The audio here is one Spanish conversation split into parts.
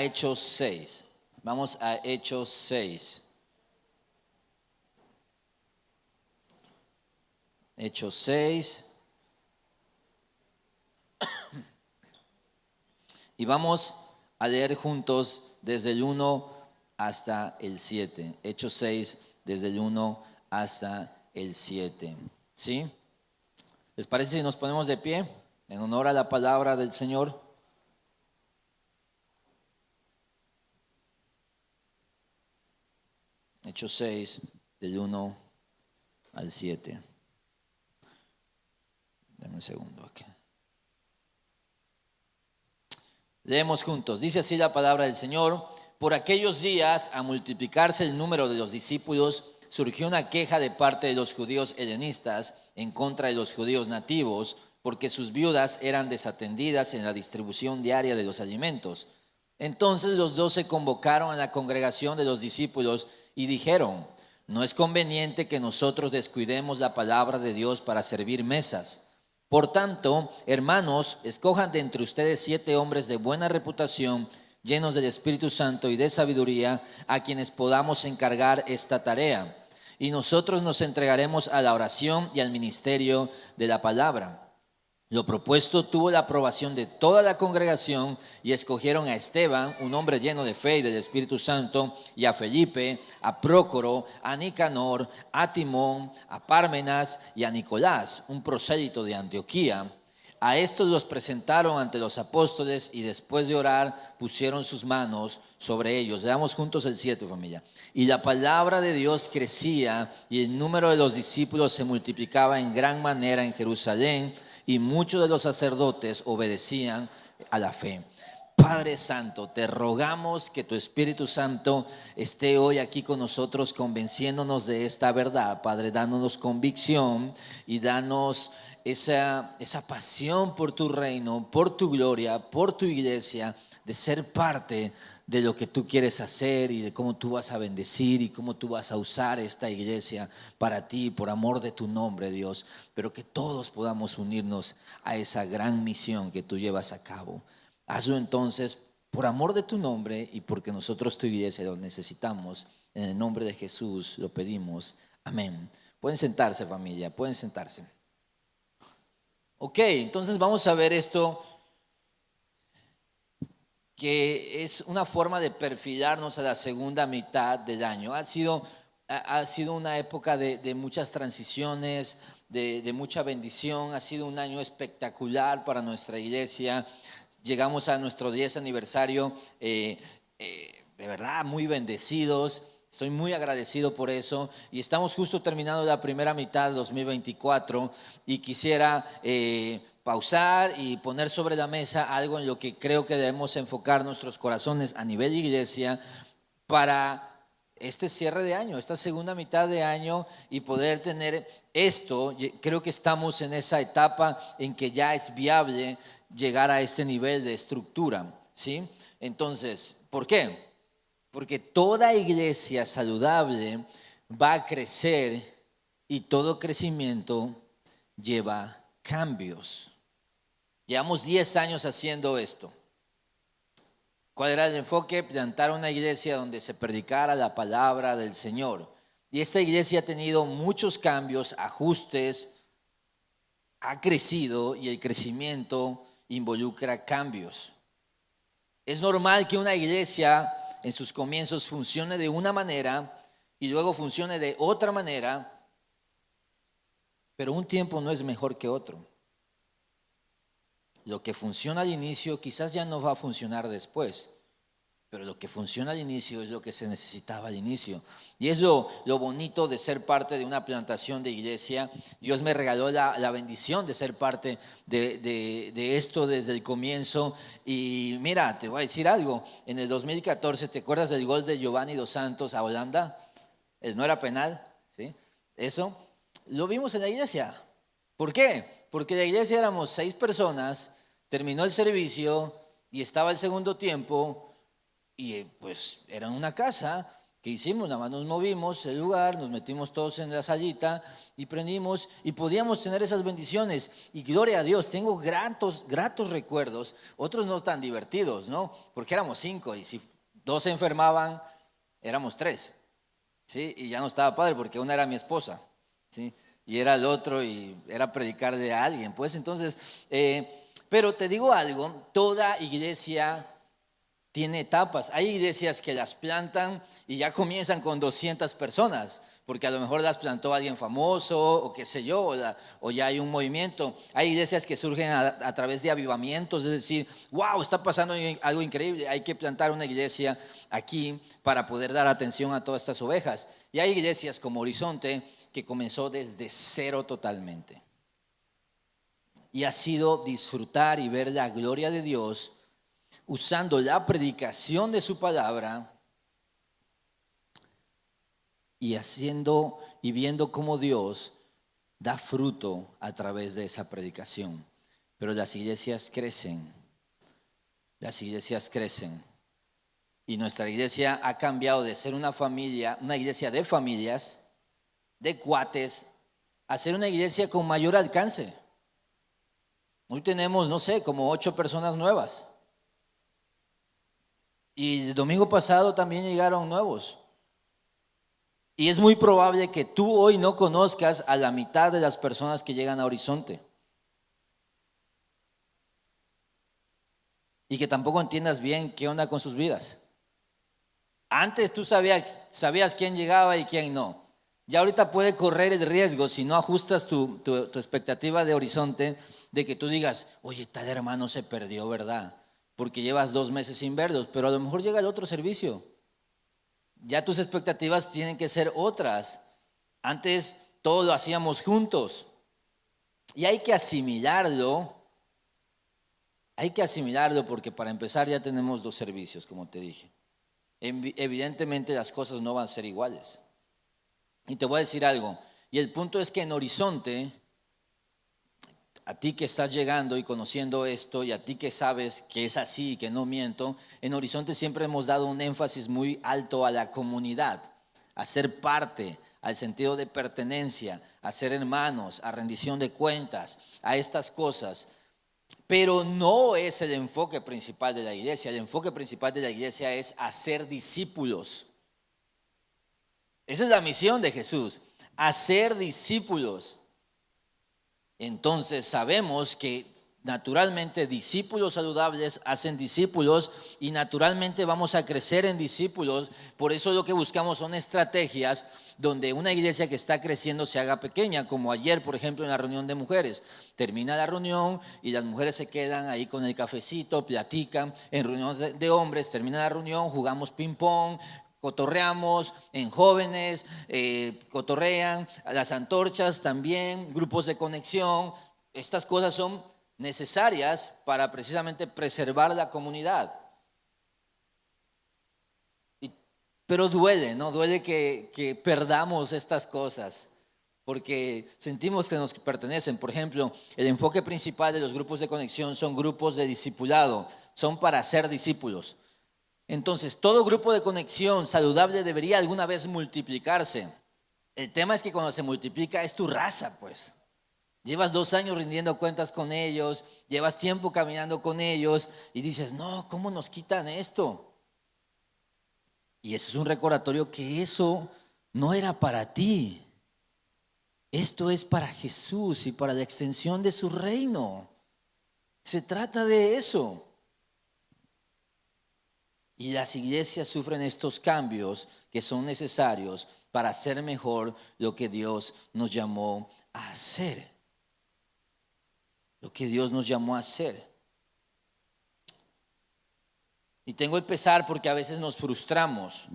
Hechos 6. Vamos a Hechos 6. Hechos 6. Y vamos a leer juntos desde el 1 hasta el 7. Hechos 6, desde el 1 hasta el 7. ¿Sí? ¿Les parece si nos ponemos de pie en honor a la palabra del Señor? Hechos 6, del 1 al 7. Dame un segundo aquí. Leemos juntos. Dice así la palabra del Señor. Por aquellos días, a multiplicarse el número de los discípulos, surgió una queja de parte de los judíos helenistas en contra de los judíos nativos, porque sus viudas eran desatendidas en la distribución diaria de los alimentos. Entonces los 12 convocaron a la congregación de los discípulos y dijeron: no es conveniente que nosotros descuidemos la palabra de Dios para servir mesas. Por tanto, hermanos, escojan de entre ustedes 7 hombres de buena reputación, llenos del Espíritu Santo y de sabiduría, a quienes podamos encargar esta tarea. Y nosotros nos entregaremos a la oración y al ministerio de la palabra. Lo propuesto tuvo la aprobación de toda la congregación y escogieron a Esteban, un hombre lleno de fe y del Espíritu Santo, y a Felipe, a Prócoro, a Nicanor, a Timón, a Pármenas y a Nicolás, un prosélito de Antioquía. A estos los presentaron ante los apóstoles y después de orar pusieron sus manos sobre ellos. Leamos juntos el 7, familia. Y la palabra de Dios crecía y el número de los discípulos se multiplicaba en gran manera en Jerusalén, y muchos de los sacerdotes obedecían a la fe. Padre Santo, te rogamos que tu Espíritu Santo esté hoy aquí con nosotros, convenciéndonos de esta verdad. Padre, dándonos convicción y danos esa pasión por tu reino, por tu gloria, por tu iglesia, de ser parte de lo que tú quieres hacer y de cómo tú vas a bendecir y cómo tú vas a usar esta iglesia para ti, por amor de tu nombre, Dios. Pero que todos podamos unirnos a esa gran misión que tú llevas a cabo. Hazlo entonces por amor de tu nombre y porque nosotros, tu iglesia, lo necesitamos. En el nombre de Jesús lo pedimos. Amén. Pueden sentarse, familia, pueden sentarse. Ok, entonces vamos a ver esto, que es una forma de perfilarnos a la segunda mitad del año. Ha sido una época de muchas transiciones, de mucha bendición. Ha sido un año espectacular para nuestra iglesia. Llegamos a nuestro 10 aniversario, de verdad muy bendecidos. Estoy muy agradecido por eso y estamos justo terminando la primera mitad de 2024 y quisiera pausar y poner sobre la mesa algo en lo que creo que debemos enfocar nuestros corazones a nivel de iglesia para este cierre de año, esta segunda mitad de año, y poder tener esto. Creo que estamos en esa etapa en que ya es viable llegar a este nivel de estructura, ¿sí? Entonces, ¿por qué? Porque toda iglesia saludable va a crecer y todo crecimiento lleva cambios. Llevamos 10 años haciendo esto. ¿Cuál era el enfoque? Plantar una iglesia donde se predicara la palabra del Señor. Y esta iglesia ha tenido muchos cambios, ajustes, ha crecido y el crecimiento involucra cambios. Es normal que una iglesia en sus comienzos funcione de una manera y luego funcione de otra manera, pero un tiempo no es mejor que otro. Lo que funciona al inicio quizás ya no va a funcionar después, pero lo que funciona al inicio es lo que se necesitaba al inicio. Y es lo bonito de ser parte de una plantación de iglesia. Dios me regaló la bendición de ser parte de esto desde el comienzo. Y mira, te voy a decir algo. En el 2014, ¿te acuerdas del gol de Giovanni Dos Santos a Holanda? No era penal, ¿sí? Eso lo vimos en la iglesia. ¿Por qué? Porque la iglesia éramos 6 personas, terminó el servicio y estaba el segundo tiempo. Y pues era una casa ¿Qué hicimos? Nada más nos movimos el lugar, nos metimos todos en la salita y prendimos y podíamos tener esas bendiciones. Y gloria a Dios, tengo gratos recuerdos, otros no tan divertidos, ¿no? Porque éramos 5 y si 2 se enfermaban, éramos 3, ¿sí? Y ya no estaba padre porque una era mi esposa, ¿sí? Y era el otro y era predicar de alguien. Pues entonces, pero te digo algo, toda iglesia tiene etapas. Hay iglesias que las plantan y ya comienzan con 200 personas, porque a lo mejor las plantó alguien famoso o qué sé yo, o ya hay un movimiento. Hay iglesias que surgen a través de avivamientos, es decir, wow, está pasando algo increíble, hay que plantar una iglesia aquí para poder dar atención a todas estas ovejas. Y hay iglesias como Horizonte que comenzó desde cero totalmente. Y ha sido disfrutar y ver la gloria de Dios usando la predicación de su palabra y haciendo y viendo cómo Dios da fruto a través de esa predicación. Pero las iglesias crecen, y nuestra iglesia ha cambiado de ser una familia, una iglesia de familias, de cuates, a ser una iglesia con mayor alcance. Hoy tenemos, no sé, como 8 personas nuevas. Y el domingo pasado también llegaron nuevos. Y es muy probable que tú hoy no conozcas a la mitad de las personas que llegan a Horizonte. Y que tampoco entiendas bien qué onda con sus vidas. Antes tú sabías quién llegaba y quién no. Ya ahorita puede correr el riesgo, si no ajustas tu expectativa de Horizonte, de que tú digas, oye, tal hermano se perdió, ¿verdad? Porque llevas 2 meses sin verlos, pero a lo mejor llega el otro servicio. Ya tus expectativas tienen que ser otras. Antes todo lo hacíamos juntos. Y hay que asimilarlo. Porque para empezar ya tenemos 2 servicios, como te dije. Evidentemente las cosas no van a ser iguales. Y te voy a decir algo. Y el punto es que en Horizonte, a ti que estás llegando y conociendo esto, y a ti que sabes que es así y que no miento, en Horizonte siempre hemos dado un énfasis muy alto a la comunidad, a ser parte, al sentido de pertenencia, a ser hermanos, a rendición de cuentas, a estas cosas. Pero no es el enfoque principal de la iglesia. El enfoque principal de la iglesia es hacer discípulos. Esa es la misión de Jesús, hacer discípulos. Entonces sabemos que naturalmente discípulos saludables hacen discípulos y naturalmente vamos a crecer en discípulos. Por eso lo que buscamos son estrategias donde una iglesia que está creciendo se haga pequeña, como ayer, por ejemplo, en la reunión de mujeres. Termina la reunión y las mujeres se quedan ahí con el cafecito, platican. En reuniones de hombres, termina la reunión, jugamos ping pong, cotorreamos, en jóvenes cotorrean, las antorchas también, grupos de conexión. Estas cosas son necesarias para precisamente preservar la comunidad. Pero duele, ¿no? Duele que perdamos estas cosas, porque sentimos que nos pertenecen. Por ejemplo, el enfoque principal de los grupos de conexión son grupos de discipulado, son para ser discípulos. Entonces, todo grupo de conexión saludable debería alguna vez multiplicarse. El tema es que cuando se multiplica es tu raza, pues. Llevas 2 años rindiendo cuentas con ellos, llevas tiempo caminando con ellos y dices, no, ¿cómo nos quitan esto? Y ese es un recordatorio que eso no era para ti. Esto es para Jesús y para la extensión de su reino. Se trata de eso. Y las iglesias sufren estos cambios que son necesarios para hacer mejor lo que Dios nos llamó a hacer. Lo que Dios nos llamó a hacer. Y tengo el pesar porque a veces nos frustramos,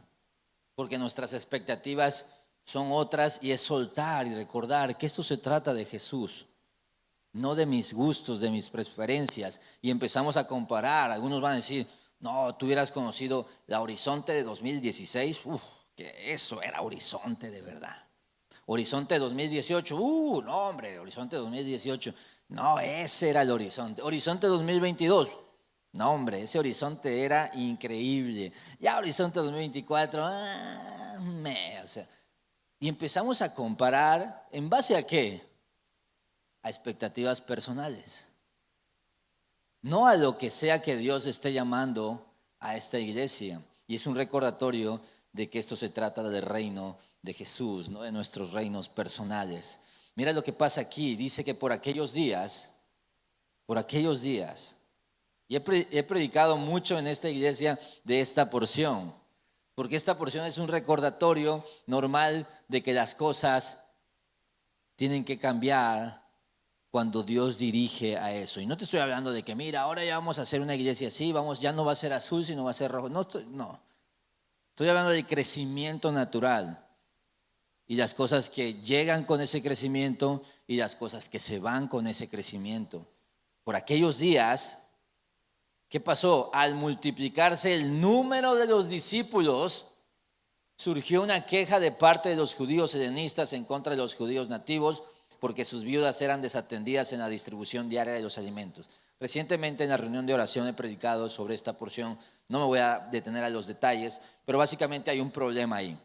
porque nuestras expectativas son otras, y es soltar y recordar que esto se trata de Jesús, no de mis gustos, de mis preferencias. Y empezamos a comparar. Algunos van a decir, no, tú hubieras conocido la Horizonte de 2016, que eso era Horizonte de verdad. Horizonte 2018, no hombre, Horizonte 2018, no, ese era el Horizonte. Horizonte 2022, No, hombre, ese horizonte era increíble. Ya Horizonte 2024, o sea, y empezamos a comparar, ¿en base a qué? A expectativas personales. No a lo que sea que Dios esté llamando a esta iglesia. Y es un recordatorio de que esto se trata del reino de Jesús, no de nuestros reinos personales. Mira lo que pasa aquí. Dice que por aquellos días, y he predicado mucho en esta iglesia de esta porción, porque esta porción es un recordatorio normal de que las cosas tienen que cambiar cuando Dios dirige a eso. Y no te estoy hablando de que, mira, ahora ya vamos a hacer una iglesia así, ya no va a ser azul, sino va a ser rojo. No. Estoy hablando de crecimiento natural. Y las cosas que llegan con ese crecimiento y las cosas que se van con ese crecimiento. Por aquellos días, ¿qué pasó? Al multiplicarse el número de los discípulos, surgió una queja de parte de los judíos helenistas en contra de los judíos nativos, porque sus viudas eran desatendidas en la distribución diaria de los alimentos. Recientemente en la reunión de oración he predicado sobre esta porción, no me voy a detener a los detalles, pero básicamente hay un problema ahí.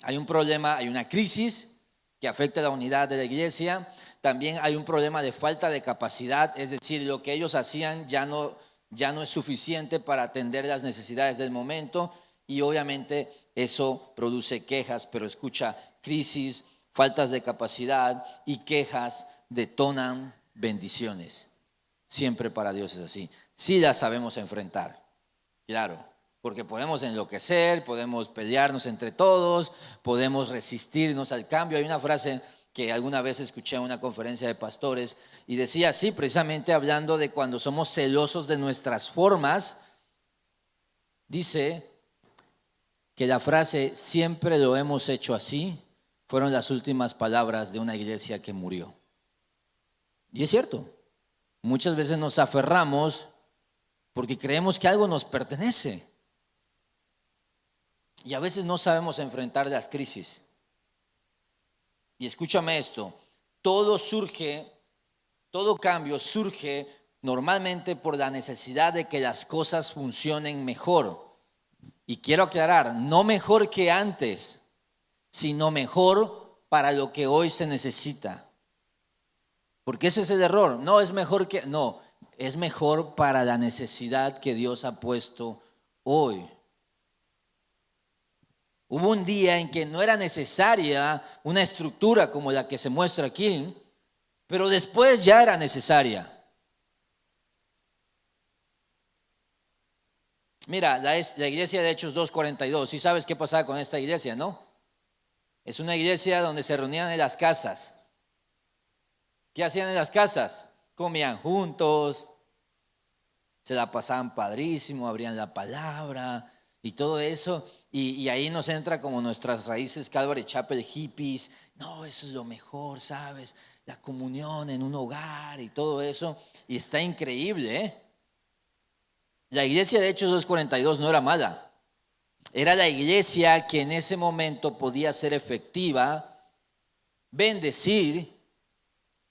Hay un problema, hay una crisis que afecta a la unidad de la iglesia, también hay un problema de falta de capacidad, es decir, lo que ellos hacían ya no es suficiente para atender las necesidades del momento y obviamente eso produce quejas, pero escucha, crisis, faltas de capacidad y quejas detonan bendiciones. Siempre para Dios es así. Sí las sabemos enfrentar, claro, porque podemos enloquecer, podemos pelearnos entre todos, podemos resistirnos al cambio. Hay una frase que alguna vez escuché en una conferencia de pastores y decía así, precisamente hablando de cuando somos celosos de nuestras formas, dice que la frase siempre lo hemos hecho así fueron las últimas palabras de una iglesia que murió. Y es cierto, muchas veces nos aferramos porque creemos que algo nos pertenece. Y a veces no sabemos enfrentar las crisis. Y escúchame esto, todo cambio surge normalmente por la necesidad de que las cosas funcionen mejor. Y quiero aclarar, no mejor que antes, sino mejor para lo que hoy se necesita. Porque ese es el error, es mejor para la necesidad que Dios ha puesto hoy. Hubo un día en que no era necesaria una estructura como la que se muestra aquí, pero después ya era necesaria. Mira, la iglesia de Hechos 2:42, ¿sí sabes qué pasaba con esta iglesia, no? Es una iglesia donde se reunían en las casas. ¿Qué hacían en las casas? Comían juntos, se la pasaban padrísimo, abrían la palabra y todo eso. Y ahí nos entra como nuestras raíces Calvary Chapel hippies. No, eso es lo mejor, ¿sabes? La comunión en un hogar y todo eso. Y está increíble, ¿eh? La iglesia de Hechos 2:42 no era mala. Era la iglesia que en ese momento podía ser efectiva, bendecir.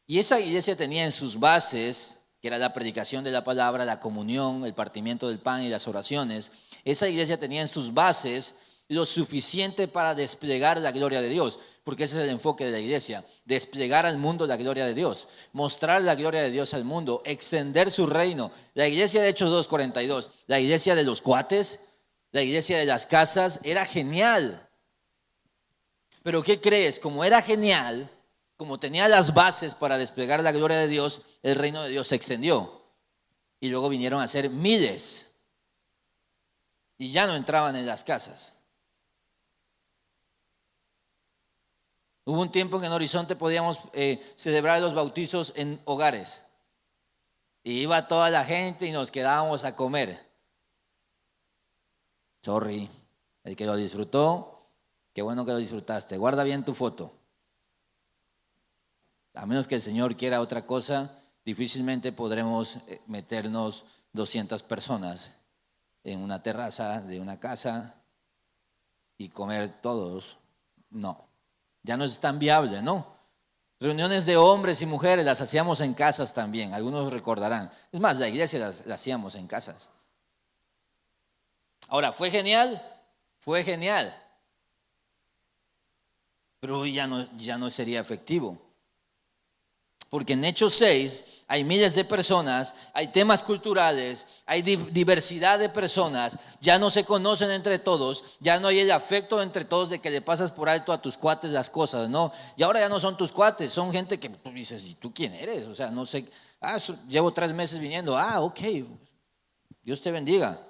Y esa iglesia tenía en sus bases, que era la predicación de la palabra, la comunión, el partimiento del pan y las oraciones. Esa iglesia tenía en sus bases lo suficiente para desplegar la gloria de Dios, porque ese es el enfoque de la iglesia, desplegar al mundo la gloria de Dios, mostrar la gloria de Dios al mundo, extender su reino. La iglesia de Hechos 2:42, la iglesia de los cuates, la iglesia de las casas, era genial. Pero ¿qué crees? Como era genial, como tenía las bases para desplegar la gloria de Dios, el reino de Dios se extendió. Y luego vinieron a ser miles. Y ya no entraban en las casas. Hubo un tiempo en Horizonte podíamos celebrar los bautizos en hogares. Y iba toda la gente y nos quedábamos a comer. Sorry, el que lo disfrutó, qué bueno que lo disfrutaste. Guarda bien tu foto. A menos que el Señor quiera otra cosa, difícilmente podremos meternos 200 personas en una terraza de una casa y comer todos. No, ya no es tan viable, ¿no? Reuniones de hombres y mujeres las hacíamos en casas también, algunos recordarán. Es más, la iglesia las hacíamos en casas. Ahora, ¿fue genial? Fue genial. Pero ya no sería efectivo. Porque en Hechos 6 hay miles de personas, hay temas culturales, hay diversidad de personas, ya no se conocen entre todos, ya no hay el afecto entre todos de que le pasas por alto a tus cuates las cosas, ¿no? Y ahora ya no son tus cuates, son gente que tú dices, ¿y tú quién eres? O sea, no sé, llevo 3 meses viniendo, ok, Dios te bendiga.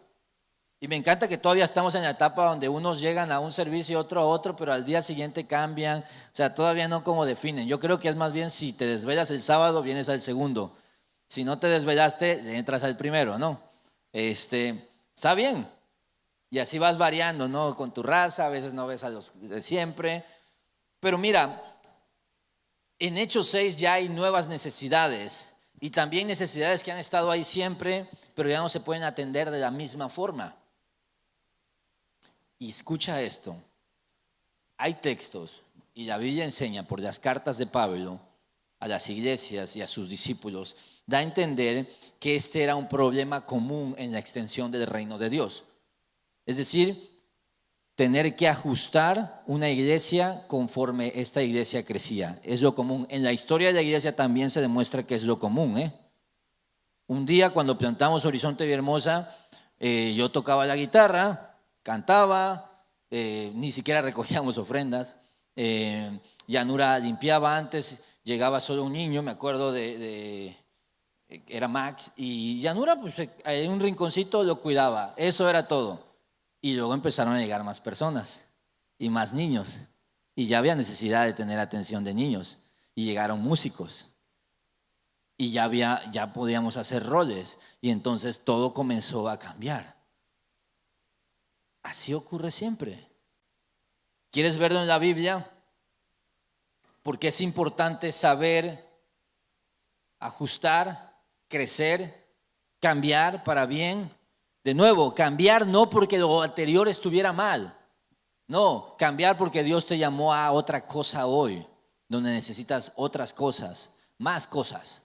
Y me encanta que todavía estamos en la etapa donde unos llegan a un servicio y otro a otro, pero al día siguiente cambian. O sea, todavía no como definen. Yo creo que es más bien si te desvelas el sábado, vienes al segundo. Si no te desvelaste, entras al primero, ¿no? Está bien. Y así vas variando, ¿no? Con tu raza, a veces no ves a los de siempre. Pero mira, en Hechos 6 ya hay nuevas necesidades. Y también necesidades que han estado ahí siempre, pero ya no se pueden atender de la misma forma. Y escucha esto, hay textos y la Biblia enseña por las cartas de Pablo a las iglesias y a sus discípulos, da a entender que este era un problema común en la extensión del reino de Dios. Es decir, tener que ajustar una iglesia conforme esta iglesia crecía. Es lo común. En la historia de la iglesia también se demuestra que es lo común. Un día cuando plantamos Horizonte Villahermosa, yo tocaba la guitarra, cantaba, ni siquiera recogíamos ofrendas. Yanura limpiaba antes, llegaba solo un niño, me acuerdo era Max, y Yanura pues en un rinconcito lo cuidaba, eso era todo. Y luego empezaron a llegar más personas y más niños, y ya había necesidad de tener atención de niños, y llegaron músicos. Y ya podíamos hacer roles, y entonces todo comenzó a cambiar. Así ocurre siempre. ¿Quieres verlo en la Biblia? Porque es importante saber ajustar, crecer, cambiar para bien. De nuevo, cambiar no porque lo anterior estuviera mal. No, cambiar porque Dios te llamó a otra cosa hoy, donde necesitas otras cosas, más cosas.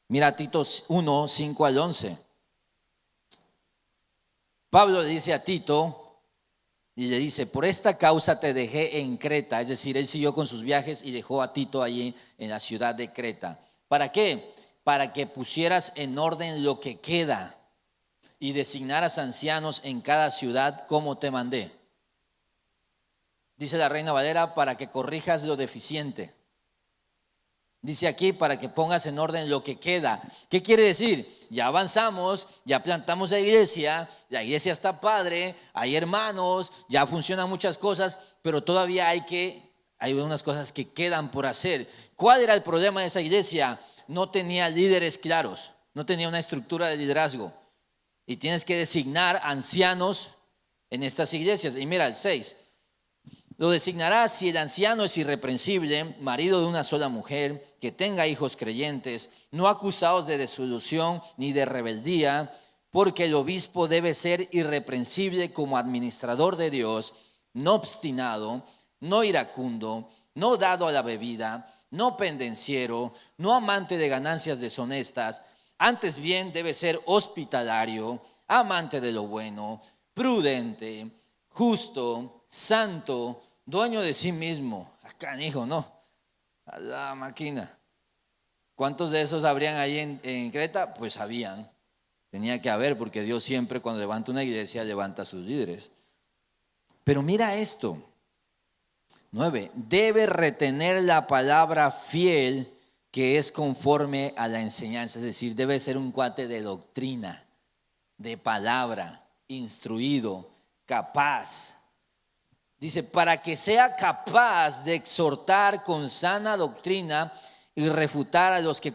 Mira Tito 1, 5 al 11. Pablo le dice a Tito y le dice, por esta causa te dejé en Creta, es decir, él siguió con sus viajes y dejó a Tito allí en la ciudad de Creta. ¿Para qué? Para que pusieras en orden lo que queda y designaras ancianos en cada ciudad como te mandé. Dice la Reina Valera, para que corrijas lo deficiente. Dice aquí, para que pongas en orden lo que queda. ¿Qué quiere decir? Ya avanzamos, ya plantamos la iglesia está padre, hay hermanos, ya funcionan muchas cosas, pero todavía hay unas cosas que quedan por hacer. ¿Cuál era el problema de esa iglesia? No tenía líderes claros, no tenía una estructura de liderazgo. Y tienes que designar ancianos en estas iglesias. Y mira el 6. Lo designarás si el anciano es irreprensible, marido de una sola mujer, que tenga hijos creyentes, no acusados de desolución ni de rebeldía, porque el obispo debe ser irreprensible como administrador de Dios, no obstinado, no iracundo, no dado a la bebida, no pendenciero, no amante de ganancias deshonestas, antes bien debe ser hospitalario, amante de lo bueno, prudente, justo, santo, dueño de sí mismo. Acá, hijo, no. A la máquina. ¿Cuántos de esos habrían ahí en Creta? Pues habían. Tenía que haber, porque Dios siempre cuando levanta una iglesia levanta a sus líderes. Pero mira esto. 9. Debe retener la palabra fiel que es conforme a la enseñanza. Es decir, debe ser un cuate de doctrina, de palabra, instruido, capaz. Dice, para que sea capaz de exhortar con sana doctrina y refutar a los que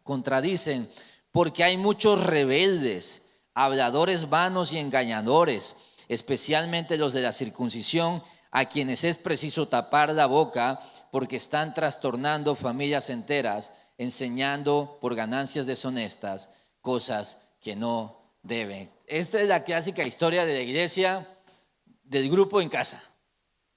contradicen, porque hay muchos rebeldes, habladores vanos y engañadores, especialmente los de la circuncisión, a quienes es preciso tapar la boca, porque están trastornando familias enteras, enseñando por ganancias deshonestas cosas que no deben. Esta es la clásica historia de la iglesia, del grupo en casa,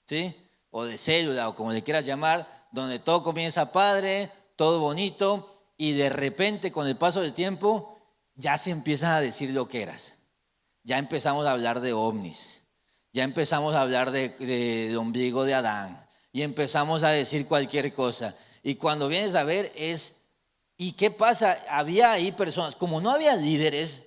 ¿sí? O de célula, o como le quieras llamar, donde todo comienza padre, todo bonito, y de repente con el paso del tiempo ya se empiezan a decir loqueras. Ya empezamos a hablar de ovnis, ya empezamos a hablar de ombligo de Adán, y empezamos a decir cualquier cosa. Y cuando vienes a ver ¿y qué pasa? Había ahí personas, como no había líderes,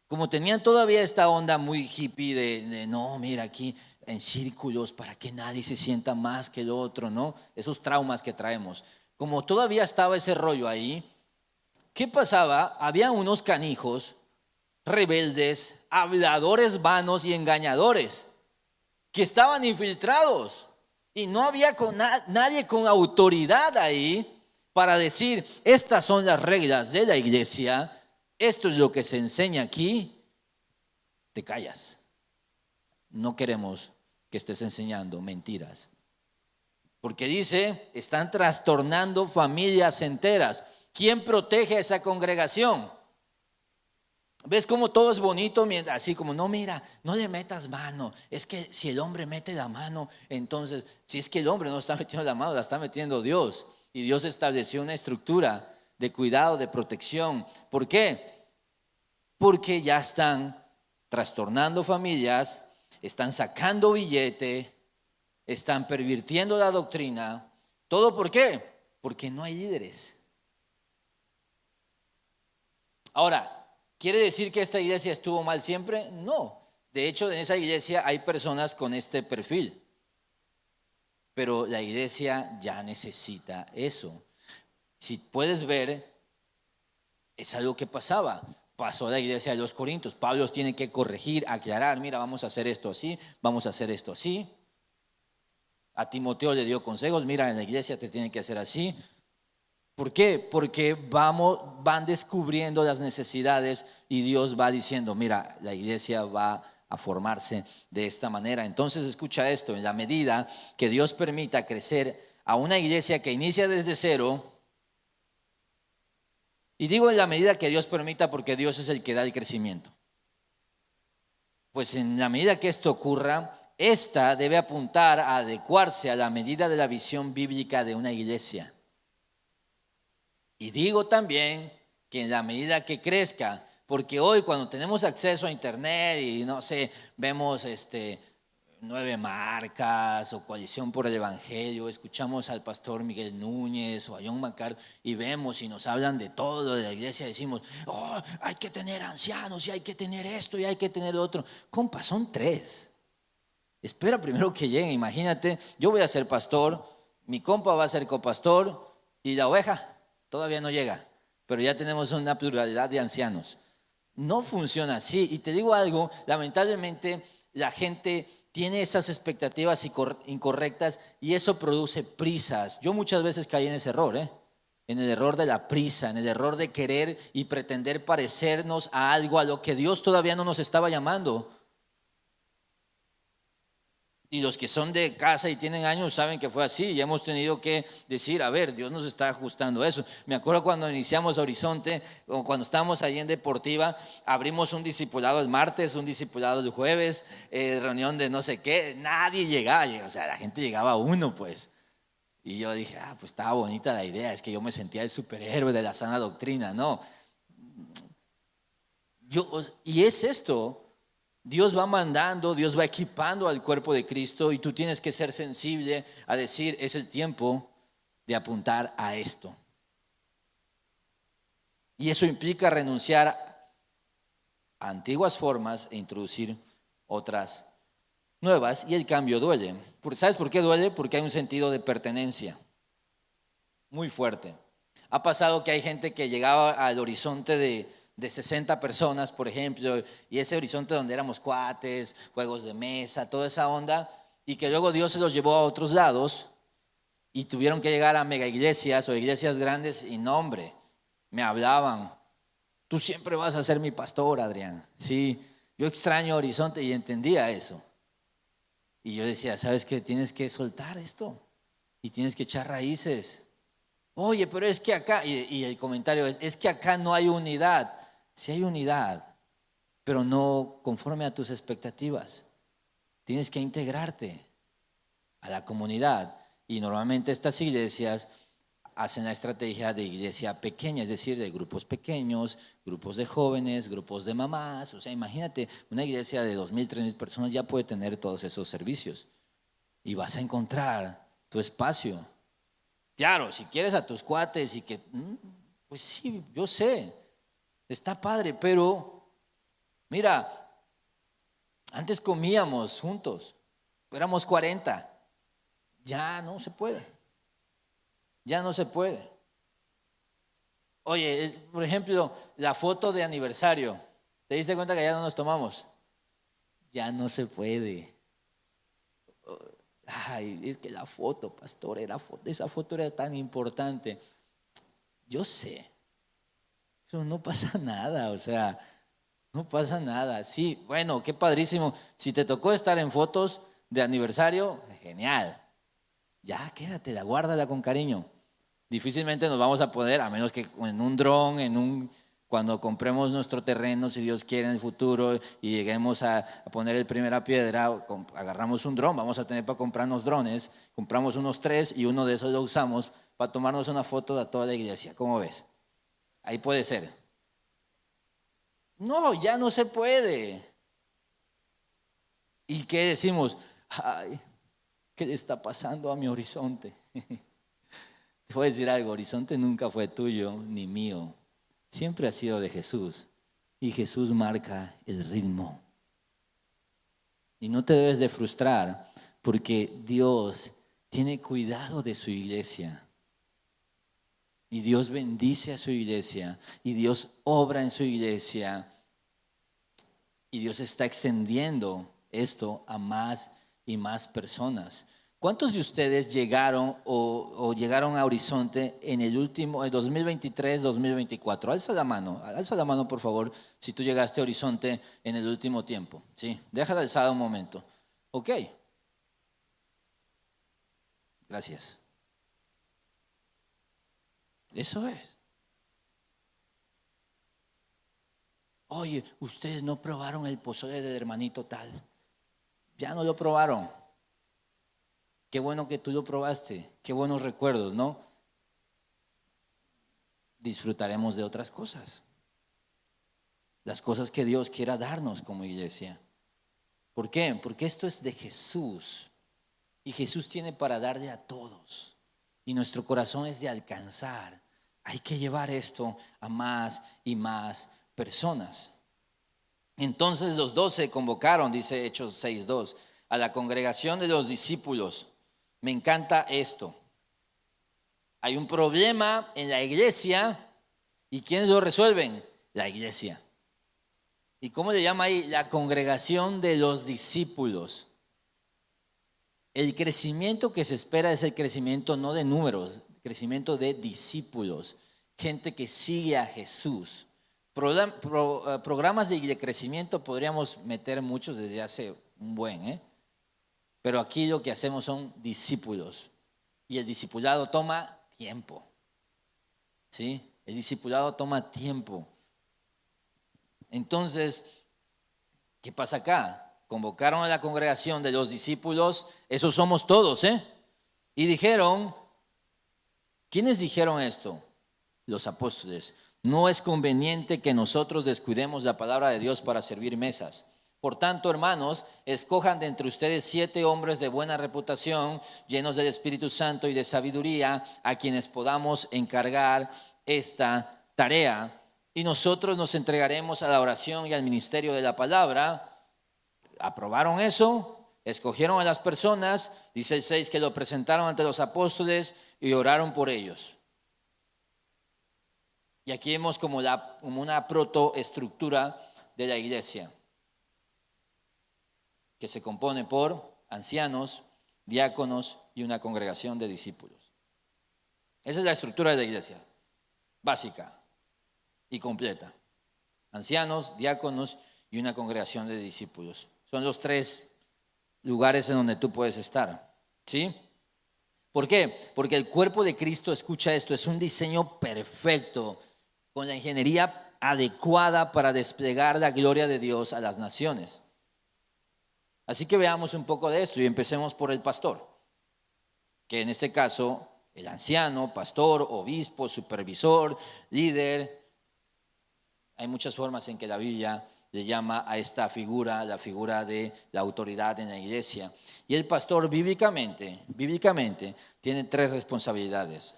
como tenían todavía esta onda muy hippie de no, mira aquí en círculos para que nadie se sienta más que el otro, ¿no? Esos traumas que traemos. Como todavía estaba ese rollo ahí, ¿qué pasaba? Había unos canijos, rebeldes, habladores vanos y engañadores que estaban infiltrados y no había nadie con autoridad ahí para decir, estas son las reglas de la iglesia, esto es lo que se enseña aquí, te callas. No queremos que estés enseñando mentiras. Porque dice, están trastornando familias enteras. ¿Quién protege a esa congregación? ¿Ves cómo todo es bonito? Así como, no, mira, no le metas mano. Es que si el hombre mete la mano, entonces, si es que el hombre no está metiendo la mano, la está metiendo Dios. Y Dios estableció una estructura de cuidado, de protección. ¿Por qué? Porque ya están trastornando familias, están sacando billete, están pervirtiendo la doctrina. ¿Todo por qué? Porque no hay líderes. Ahora, ¿quiere decir que esta iglesia estuvo mal siempre? No. De hecho, en esa iglesia hay personas con este perfil. Pero la iglesia ya necesita eso. Si puedes ver, es algo que pasaba. Pasó la iglesia de los Corintios. Pablo tiene que corregir, aclarar. Mira, vamos a hacer esto así, vamos a hacer esto así. A Timoteo le dio consejos. Mira, en la iglesia te tienen que hacer así. ¿Por qué? Porque van descubriendo las necesidades y Dios va diciendo, mira, la iglesia va a formarse de esta manera. Entonces escucha esto, en la medida que Dios permita crecer a una iglesia que inicia desde cero, y digo en la medida que Dios permita porque Dios es el que da el crecimiento, pues en la medida que esto ocurra, esta debe apuntar a adecuarse a la medida de la visión bíblica de una iglesia. Y digo también que en la medida que crezca, porque hoy cuando tenemos acceso a internet y no sé, vemos 9 Marcas o Coalición por el Evangelio, escuchamos al pastor Miguel Núñez o a John MacArthur y vemos y nos hablan de todo de la iglesia, decimos, oh, hay que tener ancianos y hay que tener esto y hay que tener otro. Compa, son 3. Espera primero que lleguen, imagínate, yo voy a ser pastor, mi compa va a ser copastor y la oveja todavía no llega, pero ya tenemos una pluralidad de ancianos. No funciona así. Y te digo algo, lamentablemente la gente tiene esas expectativas incorrectas y eso produce prisas. Yo muchas veces caí en ese error, en el error de la prisa, en el error de querer y pretender parecernos a algo a lo que Dios todavía no nos estaba llamando. Y los que son de casa y tienen años saben que fue así y hemos tenido que decir, a ver, Dios nos está ajustando eso. Me acuerdo cuando iniciamos Horizonte, o cuando estábamos allí en Deportiva, abrimos un discipulado el martes, un discipulado el jueves, reunión de no sé qué, nadie llegaba, o sea, la gente llegaba a uno pues. Y yo dije, pues estaba bonita la idea, es que yo me sentía el superhéroe de la sana doctrina, no. Y es esto. Dios va mandando, Dios va equipando al cuerpo de Cristo y tú tienes que ser sensible a decir, es el tiempo de apuntar a esto. Y eso implica renunciar a antiguas formas e introducir otras nuevas y el cambio duele. ¿Sabes por qué duele? Porque hay un sentido de pertenencia muy fuerte. Ha pasado que hay gente que llegaba al horizonte de 60 personas, por ejemplo, y ese horizonte donde éramos cuates, juegos de mesa, toda esa onda, y que luego Dios se los llevó a otros lados y tuvieron que llegar a mega iglesias o iglesias grandes y no, hombre, me hablaban, tú siempre vas a ser mi pastor, Adrián. Sí, yo extraño Horizonte y entendía eso. Y yo decía, ¿sabes qué? Tienes que soltar esto y tienes que echar raíces. Oye, pero es que acá, y el comentario es que acá no hay unidad. Sí hay unidad, pero no conforme a tus expectativas. Tienes que integrarte a la comunidad. Y normalmente estas iglesias hacen la estrategia de iglesia pequeña, es decir, de grupos pequeños, grupos de jóvenes, grupos de mamás. O sea, imagínate, una iglesia de 2,000, 3,000 personas ya puede tener todos esos servicios. Y vas a encontrar tu espacio. Claro, si quieres a tus cuates y que, pues sí, yo sé, está padre, pero mira, antes comíamos juntos, éramos 40, ya no se puede, ya no se puede. Oye, por ejemplo, la foto de aniversario, ¿te diste cuenta que ya no nos tomamos? Ya no se puede. Ay, es que la foto, pastor, esa foto era tan importante. Yo sé, eso no pasa nada, o sea, no pasa nada. Sí, bueno, qué padrísimo. Si te tocó estar en fotos de aniversario, genial. Ya, quédatela, guárdala con cariño. Difícilmente nos vamos a poder, a menos que en un dron, cuando compremos nuestro terreno, si Dios quiere en el futuro, y lleguemos a poner el primera piedra, agarramos un dron, vamos a tener para comprarnos drones, compramos unos 3 y uno de esos lo usamos para tomarnos una foto de toda la iglesia. ¿Cómo ves? Ahí puede ser. No, ya no se puede. ¿Y qué decimos? Ay, ¿qué le está pasando a mi horizonte? Te voy a decir algo, horizonte nunca fue tuyo ni mío, siempre ha sido de Jesús. Y Jesús marca el ritmo. Y no te debes de frustrar porque Dios tiene cuidado de su iglesia. Y Dios bendice a su iglesia. Y Dios obra en su iglesia. Y Dios está extendiendo esto a más y más personas. ¿Cuántos de ustedes llegaron o llegaron a Horizonte en el 2023, 2024? Alza la mano por favor, si tú llegaste a Horizonte en el último tiempo. Sí, déjala alzada un momento. Ok. Gracias. Eso es. Oye, ustedes no probaron el pozole del hermanito tal. Ya no lo probaron. Qué bueno que tú lo probaste, qué buenos recuerdos, ¿no? Disfrutaremos de otras cosas, las cosas que Dios quiera darnos como iglesia. ¿Por qué? Porque esto es de Jesús y Jesús tiene para darle a todos y nuestro corazón es de alcanzar. Hay que llevar esto a más y más personas. Entonces los 12 convocaron, dice Hechos 6:2, a la congregación de los discípulos. Me encanta esto. Hay un problema en la iglesia y ¿quiénes lo resuelven? La iglesia. ¿Y cómo le llama ahí? La congregación de los discípulos. El crecimiento que se espera es el crecimiento no de números, el crecimiento de discípulos, gente que sigue a Jesús. Programas de crecimiento podríamos meter muchos desde hace un buen, pero aquí lo que hacemos son discípulos. Y el discipulado toma tiempo. ¿Sí? El discipulado toma tiempo. Entonces, ¿qué pasa acá? Convocaron a la congregación de los discípulos, esos somos todos, y dijeron, ¿quiénes dijeron esto? Los apóstoles. No es conveniente que nosotros descuidemos la palabra de Dios para servir mesas. Por tanto, hermanos, escojan de entre ustedes 7 hombres de buena reputación, llenos del Espíritu Santo y de sabiduría, a quienes podamos encargar esta tarea. Y nosotros nos entregaremos a la oración y al ministerio de la palabra. Aprobaron eso, escogieron a las personas, dice el 6, que lo presentaron ante los apóstoles y oraron por ellos. Y aquí vemos como una protoestructura de la iglesia, que se compone por ancianos, diáconos y una congregación de discípulos. Esa es la estructura de la iglesia, básica y completa. Ancianos, diáconos y una congregación de discípulos. Son los 3 lugares en donde tú puedes estar, ¿sí? ¿Por qué? Porque el cuerpo de Cristo, escucha esto, es un diseño perfecto, con la ingeniería adecuada para desplegar la gloria de Dios a las naciones. Así que veamos un poco de esto y empecemos por el pastor. que en este caso el anciano, pastor, obispo, supervisor, líder, hay muchas formas en que la Biblia le llama a esta figura, la figura de la autoridad en la iglesia. Y el pastor bíblicamente tiene tres responsabilidades: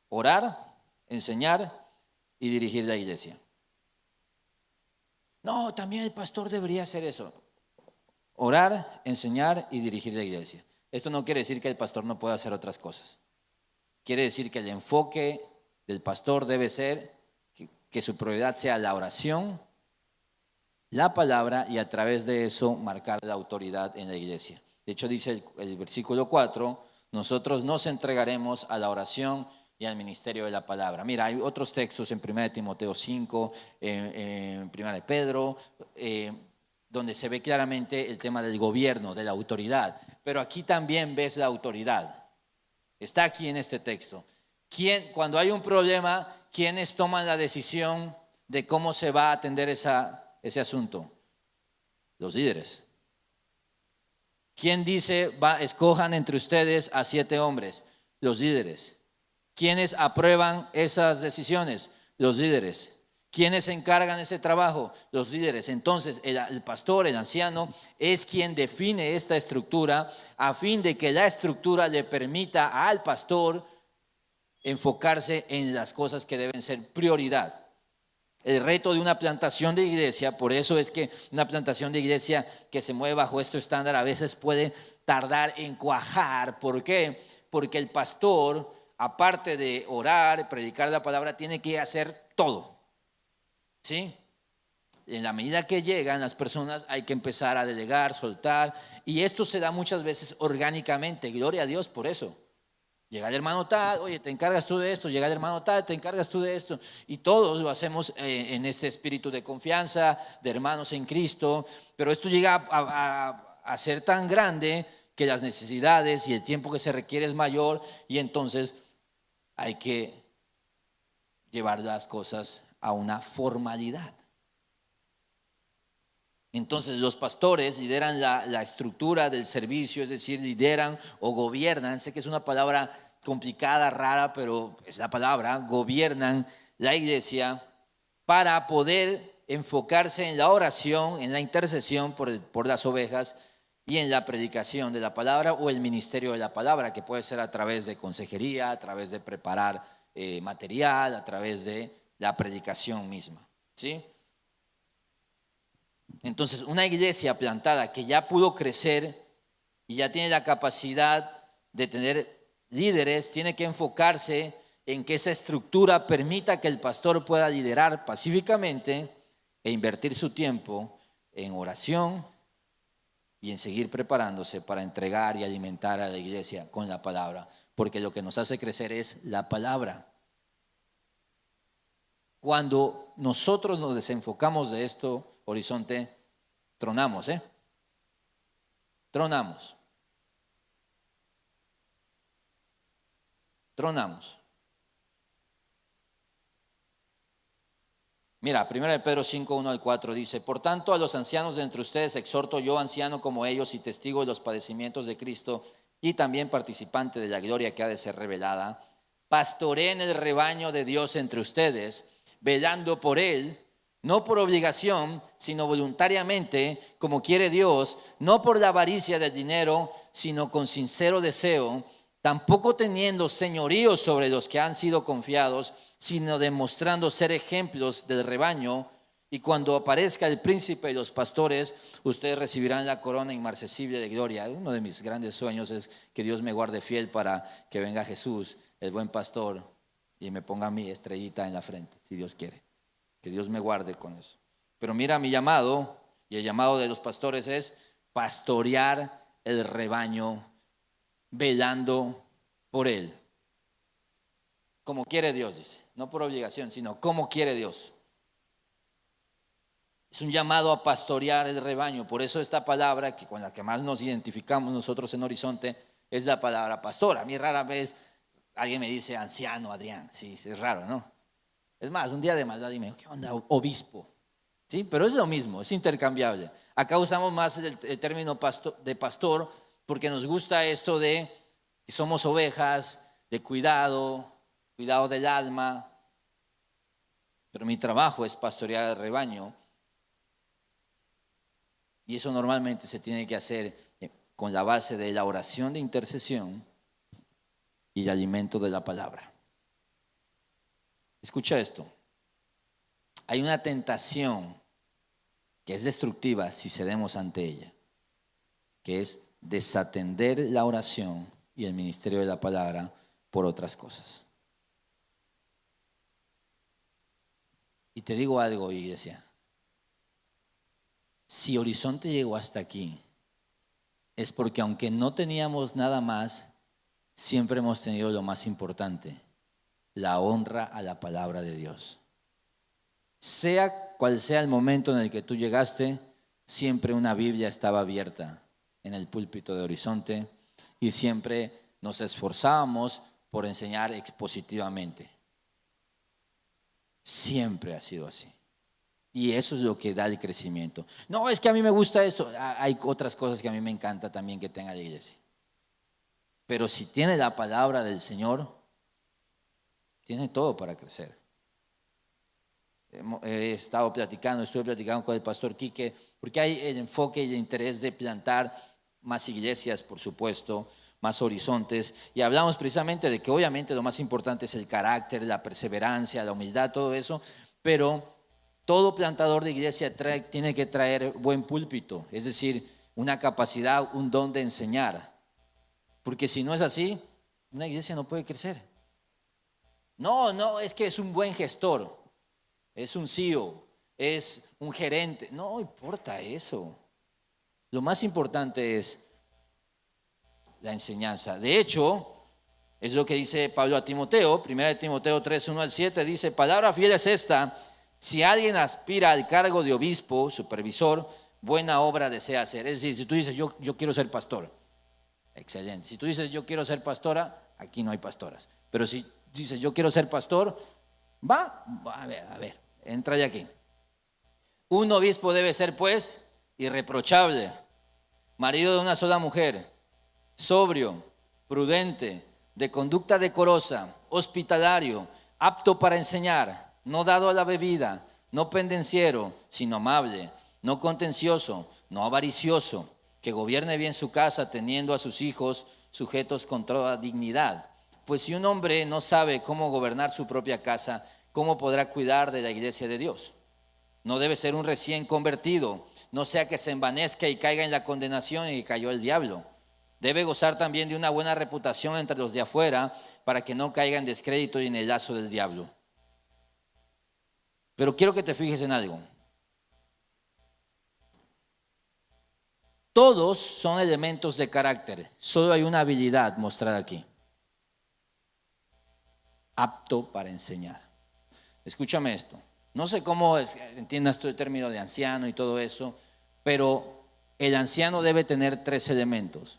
orar, enseñar y dirigir la iglesia. No, también el pastor debería hacer eso: orar, enseñar y dirigir la iglesia. Esto no quiere decir que el pastor no pueda hacer otras cosas. Quiere decir que el enfoque del pastor debe ser que su prioridad sea la oración, la palabra, y a través de eso marcar la autoridad en la iglesia. De hecho, dice el versículo 4, nosotros nos entregaremos a la oración y al ministerio de la palabra. Mira, hay otros textos en 1 Timoteo 5, en 1 Pedro, donde se ve claramente el tema del gobierno, de la autoridad. Pero aquí también ves la autoridad. Está aquí en este texto. Cuando hay un problema, ¿quiénes toman la decisión de cómo se va a atender ese asunto? Los líderes. ¿Quién dice, escojan entre ustedes a 7 hombres? Los líderes. ¿Quiénes aprueban esas decisiones? Los líderes. ¿Quiénes se encargan de ese trabajo? Los líderes. Entonces, el pastor, el anciano, es quien define esta estructura a fin de que la estructura le permita al pastor enfocarse en las cosas que deben ser prioridad. El reto de una plantación de iglesia, por eso es que una plantación de iglesia que se mueve bajo este estándar a veces puede tardar en cuajar. ¿Por qué? Porque el pastor, aparte de orar, predicar la palabra, tiene que hacer todo. ¿Sí? En la medida que llegan las personas hay que empezar a delegar, soltar, y esto se da muchas veces orgánicamente. Gloria a Dios por eso. Llega el hermano tal, oye, te encargas tú de esto. Llega el hermano tal, te encargas tú de esto. Y todos lo hacemos en este espíritu de confianza, de hermanos en Cristo. Pero esto llega a ser tan grande que las necesidades y el tiempo que se requiere es mayor, y entonces hay que llevar las cosas a una formalidad. Entonces los pastores lideran la estructura del servicio, es decir, lideran o gobiernan. Sé que es una palabra complicada, rara, pero es la palabra. Gobiernan la iglesia para poder enfocarse en la oración, en la intercesión por las ovejas y en la predicación de la palabra o el ministerio de la palabra, que puede ser a través de consejería, a través de preparar material, a través de la predicación misma, ¿sí? Entonces, una iglesia plantada que ya pudo crecer y ya tiene la capacidad de tener líderes, tiene que enfocarse en que esa estructura permita que el pastor pueda liderar pacíficamente e invertir su tiempo en oración y en seguir preparándose para entregar y alimentar a la iglesia con la palabra, porque lo que nos hace crecer es la palabra. Cuando nosotros nos desenfocamos de esto, Horizonte, tronamos, Tronamos. Mira, 1 Pedro 5, 1 al 4 dice: por tanto, a los ancianos de entre ustedes exhorto yo, anciano como ellos y testigo de los padecimientos de Cristo y también participante de la gloria que ha de ser revelada, pastoreen el rebaño de Dios entre ustedes, velando por él, no por obligación, sino voluntariamente, como quiere Dios, no por la avaricia del dinero, sino con sincero deseo, tampoco teniendo señorío sobre los que han sido confiados, sino demostrando ser ejemplos del rebaño. Y cuando aparezca el príncipe y los pastores, ustedes recibirán la corona inmarcesible de gloria. Uno de mis grandes sueños es que Dios me guarde fiel para que venga Jesús, el buen pastor, y me ponga mi estrellita en la frente, si Dios quiere. Que Dios me guarde con eso. Pero mira, mi llamado y el llamado de los pastores es pastorear el rebaño, velando por él. Como quiere Dios, dice. No por obligación, sino como quiere Dios. Es un llamado a pastorear el rebaño. Por eso esta palabra, que con la que más nos identificamos nosotros en Horizonte, es la palabra pastor. A mí rara vez alguien me dice anciano, Adrián. Sí, es raro, ¿no? Es más, un día de maldad dime, ¿qué onda? Obispo. ¿Sí? Pero es lo mismo, es intercambiable. Acá usamos más el término de pastor porque nos gusta esto de Y somos ovejas de cuidado del alma, pero mi trabajo es pastorear el rebaño. Y eso normalmente se tiene que hacer con la base de la oración de intercesión y el alimento de la palabra. Escucha esto. Hay una tentación que es destructiva si cedemos ante ella, que es desatender la oración y el ministerio de la palabra por otras cosas. Y te digo algo, iglesia. Si Horizonte llegó hasta aquí, es porque aunque no teníamos nada más, siempre hemos tenido lo más importante, la honra a la palabra de Dios. Sea cual sea el momento en el que tú llegaste, siempre una Biblia estaba abierta en el púlpito de Horizonte y siempre nos esforzábamos por enseñar expositivamente. Siempre ha sido así. Y eso es lo que da el crecimiento. No, es que a mí me gusta esto. Hay otras cosas que a mí me encanta también que tenga la iglesia. Pero si tiene la palabra del Señor, tiene todo para crecer. Estuve platicando con el pastor Quique, porque hay el enfoque y el interés de plantar más iglesias, por supuesto, más horizontes. Y hablamos precisamente de que obviamente lo más importante es el carácter, la perseverancia, la humildad, todo eso, pero todo plantador de iglesia tiene que traer buen púlpito, es decir, una capacidad, un don de enseñar. Porque si no es así, una iglesia no puede crecer. No, es que es un buen gestor, es un CEO, es un gerente. No importa eso. Lo más importante es la enseñanza. De hecho, es lo que dice Pablo a Timoteo, 1 Timoteo 3, 1 al 7, dice: palabra fiel es esta. Si alguien aspira al cargo de obispo, supervisor, buena obra desea hacer. Es decir, si tú dices, yo quiero ser pastor, excelente. Si tú dices, yo quiero ser pastora, aquí no hay pastoras. Pero si dices, yo quiero ser pastor, a ver, entra ya aquí. Un obispo debe ser, pues, irreprochable, marido de una sola mujer, sobrio, prudente, de conducta decorosa, hospitalario, apto para enseñar, no dado a la bebida, no pendenciero, sino amable, no contencioso, no avaricioso, que gobierne bien su casa, teniendo a sus hijos sujetos con toda dignidad. Pues si un hombre no sabe cómo gobernar su propia casa, ¿cómo podrá cuidar de la iglesia de Dios? No debe ser un recién convertido, no sea que se envanezca y caiga en la condenación y cayó el diablo. Debe gozar también de una buena reputación entre los de afuera, para que no caiga en descrédito y en el lazo del diablo. Pero quiero que te fijes en algo. Todos son elementos de carácter, solo hay una habilidad mostrada aquí: apto para enseñar. Escúchame esto. No sé cómo entiendas tú el término de anciano y todo eso, pero el anciano debe tener 3 elementos: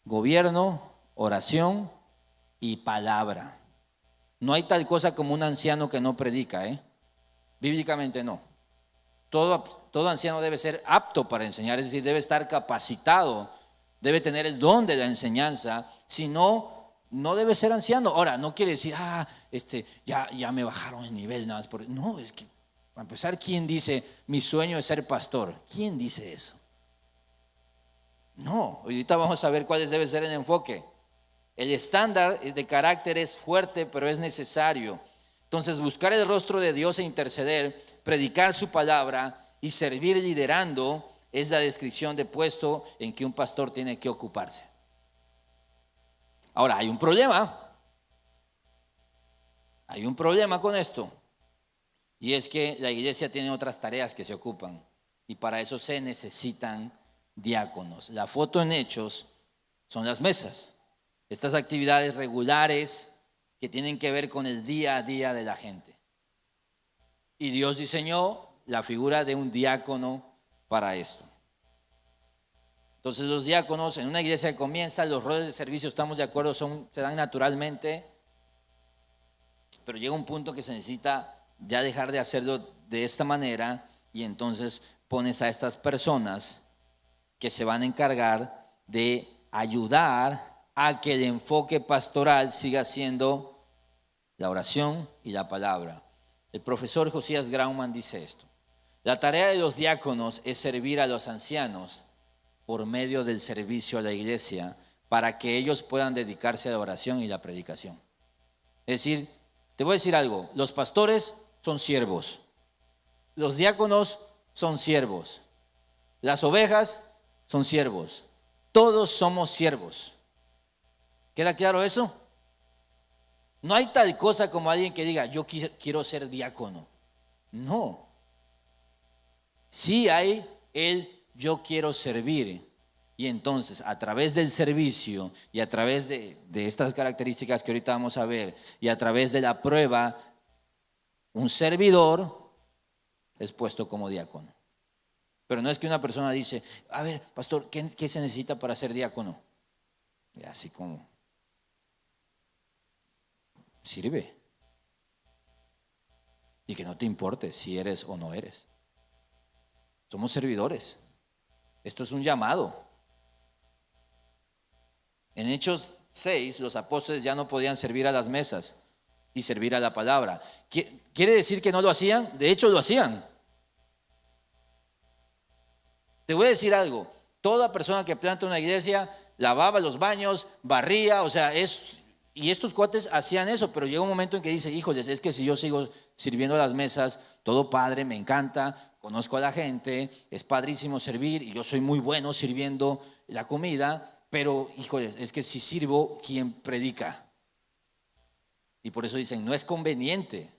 gobierno, oración y palabra. No hay tal cosa como un anciano que no predica, Bíblicamente no. Todo anciano debe ser apto para enseñar, es decir, debe estar capacitado, debe tener el don de la enseñanza. Si no, no debe ser anciano. Ahora, no quiere decir, ya me bajaron el nivel nada más. No, es que, para empezar, ¿quién dice mi sueño es ser pastor? ¿Quién dice eso? No, ahorita vamos a ver cuál debe ser el enfoque. El estándar de carácter es fuerte, pero es necesario. Entonces, buscar el rostro de Dios e interceder, predicar su palabra y servir liderando es la descripción de puesto en que un pastor tiene que ocuparse. Ahora, hay un problema. Hay un problema con esto. Y es que la iglesia tiene otras tareas que se ocupan. Y para eso se necesitan diáconos. La foto en Hechos son las mesas. Estas actividades regulares que tienen que ver con el día a día de la gente. Y Dios diseñó la figura de un diácono para esto. Entonces los diáconos en una iglesia que comienza, los roles de servicio, estamos de acuerdo, se dan naturalmente, pero llega un punto que se necesita ya dejar de hacerlo de esta manera, y entonces pones a estas personas que se van a encargar de ayudar a que el enfoque pastoral siga siendo la oración y la palabra. El profesor Josías Grauman dice esto: la tarea de los diáconos es servir a los ancianos por medio del servicio a la iglesia para que ellos puedan dedicarse a la oración y la predicación. Es decir, te voy a decir algo: los pastores son siervos, los diáconos son siervos, las ovejas son siervos, todos somos siervos. ¿Queda claro eso? No hay tal cosa como alguien que diga, yo quiero ser diácono. No. Sí hay el yo quiero servir. Y entonces, a través del servicio y a través de estas características que ahorita vamos a ver, y a través de la prueba, un servidor es puesto como diácono. Pero no es que una persona dice, a ver, pastor, ¿qué se necesita para ser diácono? Y así como, sirve. Y que no te importe si eres o no eres. Somos servidores. Esto es un llamado. En Hechos 6, los apóstoles ya no podían servir a las mesas y servir a la palabra. ¿Quiere decir que no lo hacían? De hecho, lo hacían. Te voy a decir algo: toda persona que planta una iglesia lavaba los baños, barría, o sea, y estos cuates hacían eso, pero llega un momento en que dice, híjoles, es que si yo sigo sirviendo a las mesas, todo padre, me encanta, conozco a la gente, es padrísimo servir y yo soy muy bueno sirviendo la comida, pero híjoles, es que si sirvo, ¿quién predica? Y por eso dicen, no es conveniente,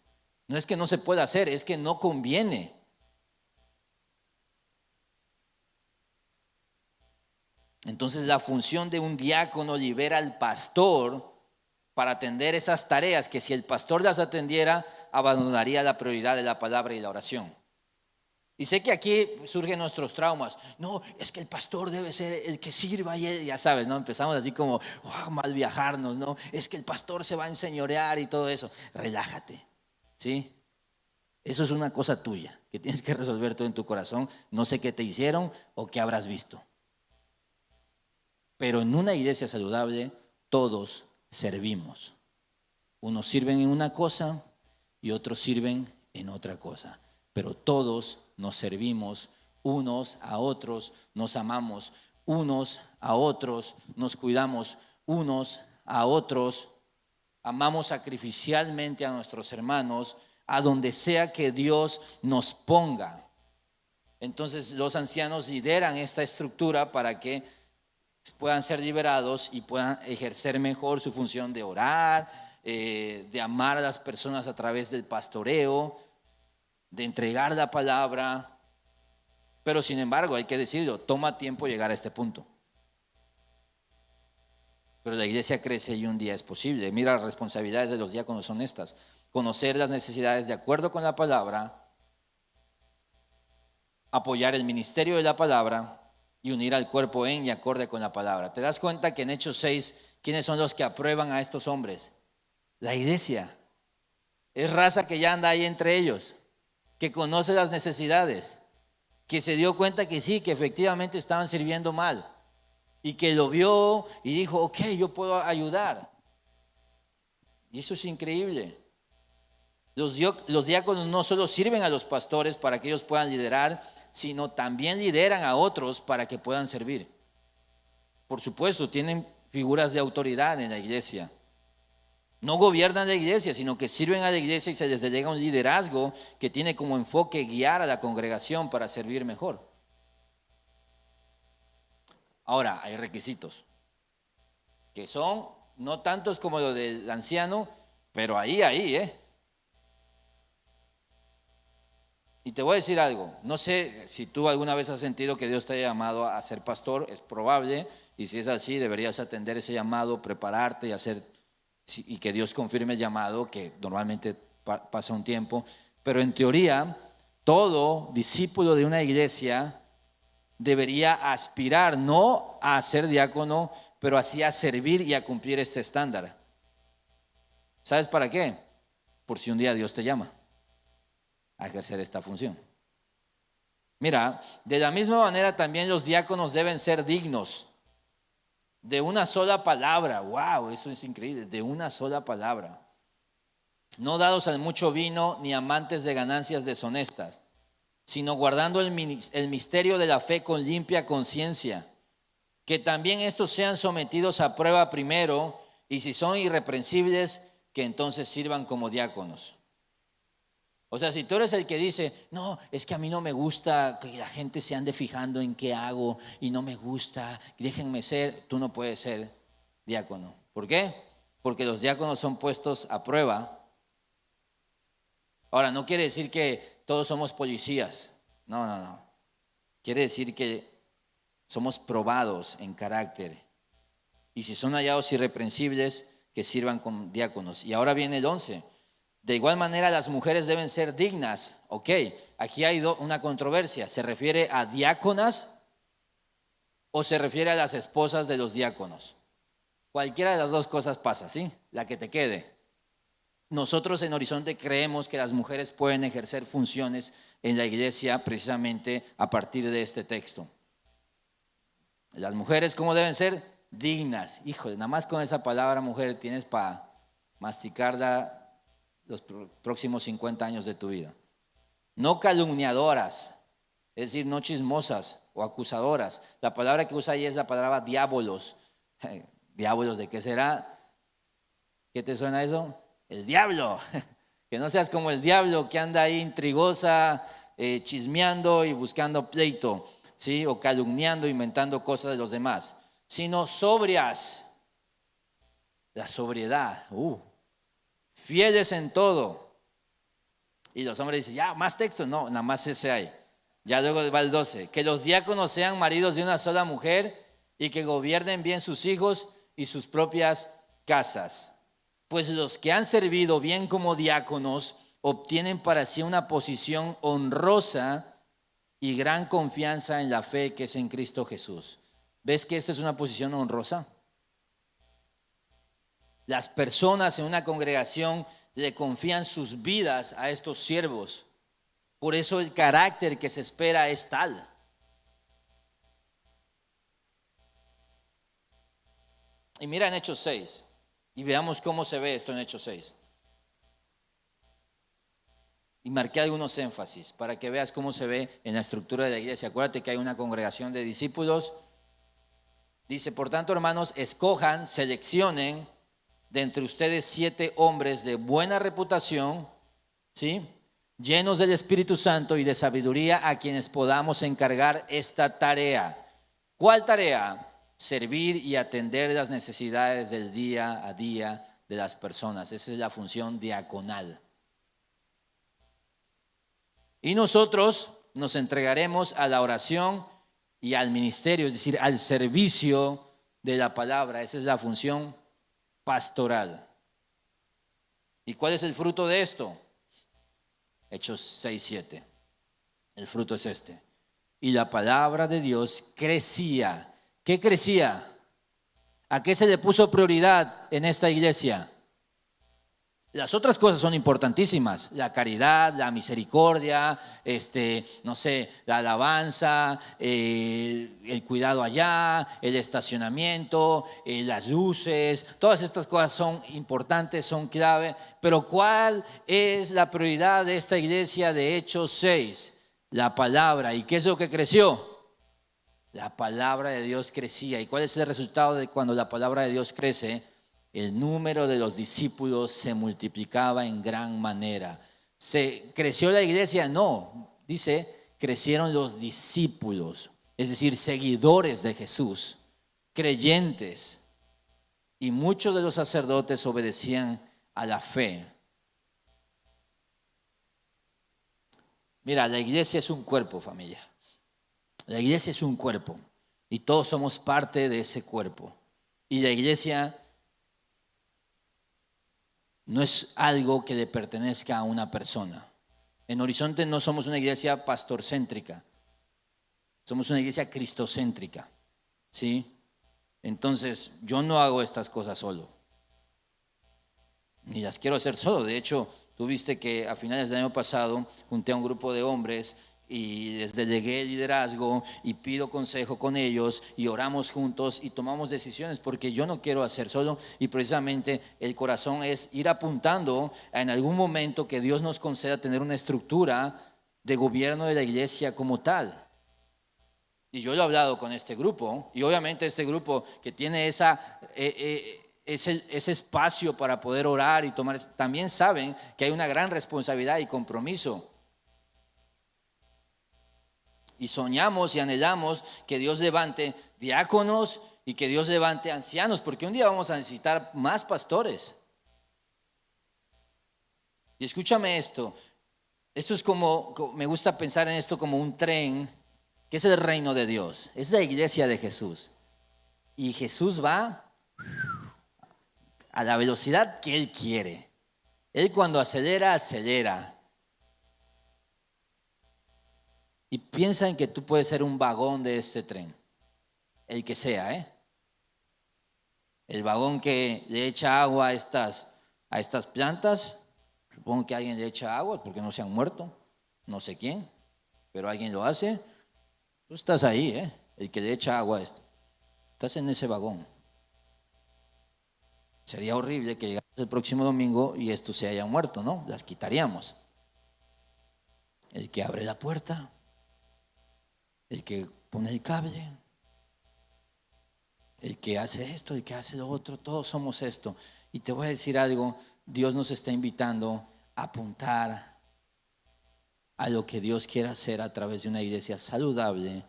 no es que no se pueda hacer, es que no conviene. Entonces la función de un diácono libera al pastor para atender esas tareas que si el pastor las atendiera, abandonaría la prioridad de la palabra y la oración. Y sé que aquí surgen nuestros traumas. No, es que el pastor debe ser el que sirva y ya sabes, ¿no? Empezamos así como mal viajarnos, ¿no? Es que el pastor se va a enseñorear y todo eso. Relájate, ¿sí? Eso es una cosa tuya que tienes que resolver tú en tu corazón. No sé qué te hicieron o qué habrás visto. Pero en una iglesia saludable todos servimos. Unos sirven en una cosa y otros sirven en otra cosa. Pero todos nos servimos unos a otros, nos amamos unos a otros, nos cuidamos unos a otros, amamos sacrificialmente a nuestros hermanos, a donde sea que Dios nos ponga. Entonces los ancianos lideran esta estructura para que puedan ser liberados y puedan ejercer mejor su función de orar, de amar a las personas a través del pastoreo, de entregar la palabra. Pero sin embargo, hay que decirlo, toma tiempo llegar a este punto. Pero la iglesia crece y un día es posible. Mira, las responsabilidades de los diáconos son estas: conocer las necesidades de acuerdo con la palabra, apoyar el ministerio de la palabra y unir al cuerpo en y acorde con la palabra. ¿Te das cuenta que en Hechos 6, quiénes son los que aprueban a estos hombres? La iglesia. Es raza que ya anda ahí entre ellos, que conoce las necesidades, que se dio cuenta que sí, que efectivamente estaban sirviendo mal y que lo vio y dijo, ok, yo puedo ayudar. Y eso es increíble. Los diáconos no solo sirven a los pastores para que ellos puedan liderar, sino también lideran a otros para que puedan servir. Por supuesto, tienen figuras de autoridad en la iglesia. No gobiernan la iglesia, sino que sirven a la iglesia y se les delega un liderazgo que tiene como enfoque guiar a la congregación para servir mejor. Ahora, hay requisitos que son no tantos como lo del anciano, pero ahí, Y te voy a decir algo, no sé si tú alguna vez has sentido que Dios te haya llamado a ser pastor, es probable, y si es así, deberías atender ese llamado, prepararte y hacer, y que Dios confirme el llamado, que normalmente pasa un tiempo, pero en teoría, todo discípulo de una iglesia debería aspirar no a ser diácono, pero así a servir y a cumplir este estándar. ¿Sabes para qué? Por si un día Dios te llama a ejercer esta función. Mira, de la misma manera también los diáconos deben ser dignos. De una sola palabra. Wow, eso es increíble. De una sola palabra. No dados al mucho vino, ni amantes de ganancias deshonestas, sino guardando el misterio de la fe con limpia conciencia. Que también estos sean sometidos a prueba primero, y si son irreprensibles, que entonces sirvan como diáconos. O sea, si tú eres el que dice, no, es que a mí no me gusta que la gente se ande fijando en qué hago y no me gusta, déjenme ser, tú no puedes ser diácono. ¿Por qué? Porque los diáconos son puestos a prueba. Ahora, no quiere decir que todos somos policías. No. Quiere decir que somos probados en carácter. Y si son hallados irreprensibles, que sirvan como diáconos. Y ahora viene el 11. De igual manera, las mujeres deben ser dignas. Ok, aquí hay una controversia. ¿Se refiere a diáconas o se refiere a las esposas de los diáconos? Cualquiera de las dos cosas pasa, ¿sí? La que te quede. Nosotros en Horizonte creemos que las mujeres pueden ejercer funciones en la iglesia precisamente a partir de este texto. Las mujeres, ¿cómo deben ser? Dignas. Híjole, nada más con esa palabra mujer tienes para masticarla los próximos 50 años de tu vida. No calumniadoras, es decir, no chismosas o acusadoras. La palabra que usa ahí es la palabra diábolos. ¿Diábolos de qué será? ¿Qué te suena eso? El diablo. Que no seas como el diablo que anda ahí intrigosa, chismeando y buscando pleito, ¿sí? O calumniando, inventando cosas de los demás. Sino sobrias. La sobriedad. Fieles en todo. Y los hombres dicen, ya, más texto. No, nada más ese hay. Ya luego va el 12. Que los diáconos sean maridos de una sola mujer y que gobiernen bien sus hijos y sus propias casas. Pues los que han servido bien como diáconos obtienen para sí una posición honrosa y gran confianza en la fe que es en Cristo Jesús. ¿Ves que esta es una posición honrosa? Las personas en una congregación le confían sus vidas a estos siervos. Por eso el carácter que se espera es tal. Y mira en Hechos 6 y veamos cómo se ve esto en Hechos 6. Y marqué algunos énfasis para que veas cómo se ve en la estructura de la iglesia. Acuérdate que hay una congregación de discípulos. Dice, por tanto, hermanos, escojan, seleccionen de entre ustedes 7 hombres de buena reputación, ¿sí? Llenos del Espíritu Santo y de sabiduría, a quienes podamos encargar esta tarea. ¿Cuál tarea? Servir y atender las necesidades del día a día de las personas. Esa es la función diaconal. Y nosotros nos entregaremos a la oración y al ministerio, es decir, al servicio de la palabra. Esa es la función pastoral. ¿Y cuál es el fruto de esto? Hechos 6:7. El fruto es este. Y la palabra de Dios crecía. ¿Qué crecía? ¿A qué se le puso prioridad en esta iglesia? Las otras cosas son importantísimas, la caridad, la misericordia, no sé, la alabanza, el cuidado allá, el estacionamiento, las luces, todas estas cosas son importantes, son clave, pero ¿cuál es la prioridad de esta iglesia de Hechos 6? La palabra. ¿Y qué es lo que creció? La palabra de Dios crecía. ¿Y cuál es el resultado de cuando la palabra de Dios crece? El número de los discípulos se multiplicaba en gran manera. ¿Se creció la iglesia? No, dice, crecieron los discípulos, es decir, seguidores de Jesús, creyentes. Y muchos de los sacerdotes obedecían a la fe. Mira, la iglesia es un cuerpo, familia. La iglesia es un cuerpo y todos somos parte de ese cuerpo. Y la iglesia no es algo que le pertenezca a una persona. En Horizonte no somos una iglesia pastorcéntrica, somos una iglesia cristocéntrica, ¿sí? Entonces, yo no hago estas cosas solo, ni las quiero hacer solo. De hecho, tú viste que a finales del año pasado junté a un grupo de hombres y les delegué liderazgo y pido consejo con ellos y oramos juntos y tomamos decisiones porque yo no quiero hacer solo, y precisamente el corazón es ir apuntando a en algún momento que Dios nos conceda tener una estructura de gobierno de la iglesia como tal. Y yo lo he hablado con este grupo, y obviamente este grupo que tiene ese espacio para poder orar y tomar, también saben que hay una gran responsabilidad y compromiso. Y soñamos y anhelamos que Dios levante diáconos y que Dios levante ancianos, porque un día vamos a necesitar más pastores. Y escúchame esto es como, me gusta pensar en esto como un tren, que es el reino de Dios, es la iglesia de Jesús. Y Jesús va a la velocidad que Él quiere. Él cuando acelera, acelera. Y piensa en que tú puedes ser un vagón de este tren, el que sea, el vagón que le echa agua a estas plantas. Supongo que alguien le echa agua porque no se han muerto, no sé quién, pero alguien lo hace. Tú estás ahí, el que le echa agua a esto. Estás en ese vagón. Sería horrible que llegáramos el próximo domingo y estos se hayan muerto, ¿no? Las quitaríamos. El que abre la puerta, el que pone el cable, el que hace esto, el que hace lo otro, todos somos esto. Y te voy a decir algo, Dios nos está invitando a apuntar a lo que Dios quiere hacer a través de una iglesia saludable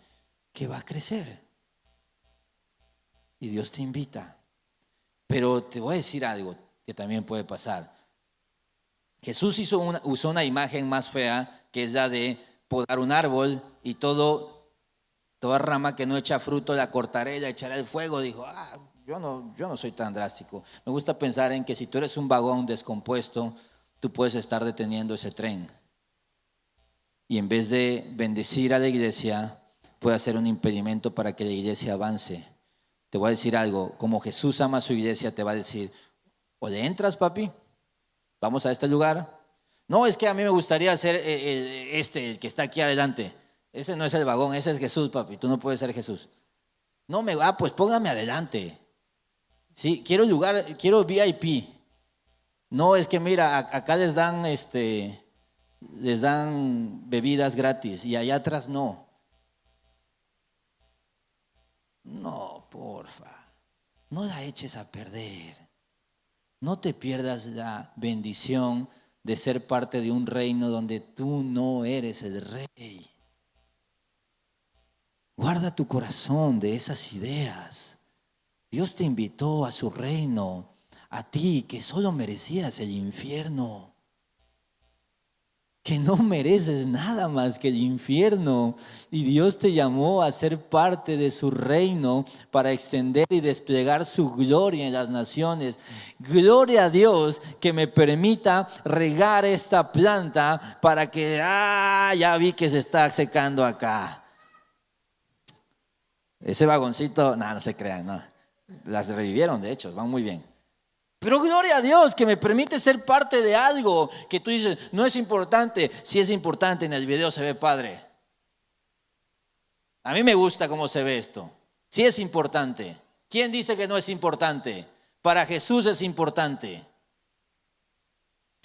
que va a crecer. Y Dios te invita. Pero te voy a decir algo que también puede pasar. Jesús usó una imagen más fea, que es la de podar un árbol y toda rama que no echa fruto la cortaré, la echaré al fuego. Dijo, yo no soy tan drástico. Me gusta pensar en que si tú eres un vagón descompuesto, tú puedes estar deteniendo ese tren. Y en vez de bendecir a la iglesia, puede ser un impedimento para que la iglesia avance. Te voy a decir algo, como Jesús ama a su iglesia, te va a decir, o le entras, papi, vamos a este lugar. No, es que a mí me gustaría ser el que está aquí adelante. Ese no es el vagón, ese es Jesús, papi, tú no puedes ser Jesús. No pues póngame adelante. Sí, quiero lugar, quiero VIP. No, es que mira, acá les dan bebidas gratis y allá atrás no. No, porfa, no la eches a perder. No te pierdas la bendición de ser parte de un reino donde tú no eres el rey. Guarda tu corazón de esas ideas. Dios te invitó a su reino, a ti que solo merecías el infierno, que no mereces nada más que el infierno, y Dios te llamó a ser parte de su reino para extender y desplegar su gloria en las naciones. Gloria a Dios que me permita regar esta planta para que, ya vi que se está secando acá. Ese vagoncito, no se crean, no. Las revivieron, de hecho, van muy bien. Pero gloria a Dios que me permite ser parte de algo que tú dices, no es importante. Sí es importante, en el video se ve padre. A mí me gusta cómo se ve esto. Sí es importante. ¿Quién dice que no es importante? Para Jesús es importante.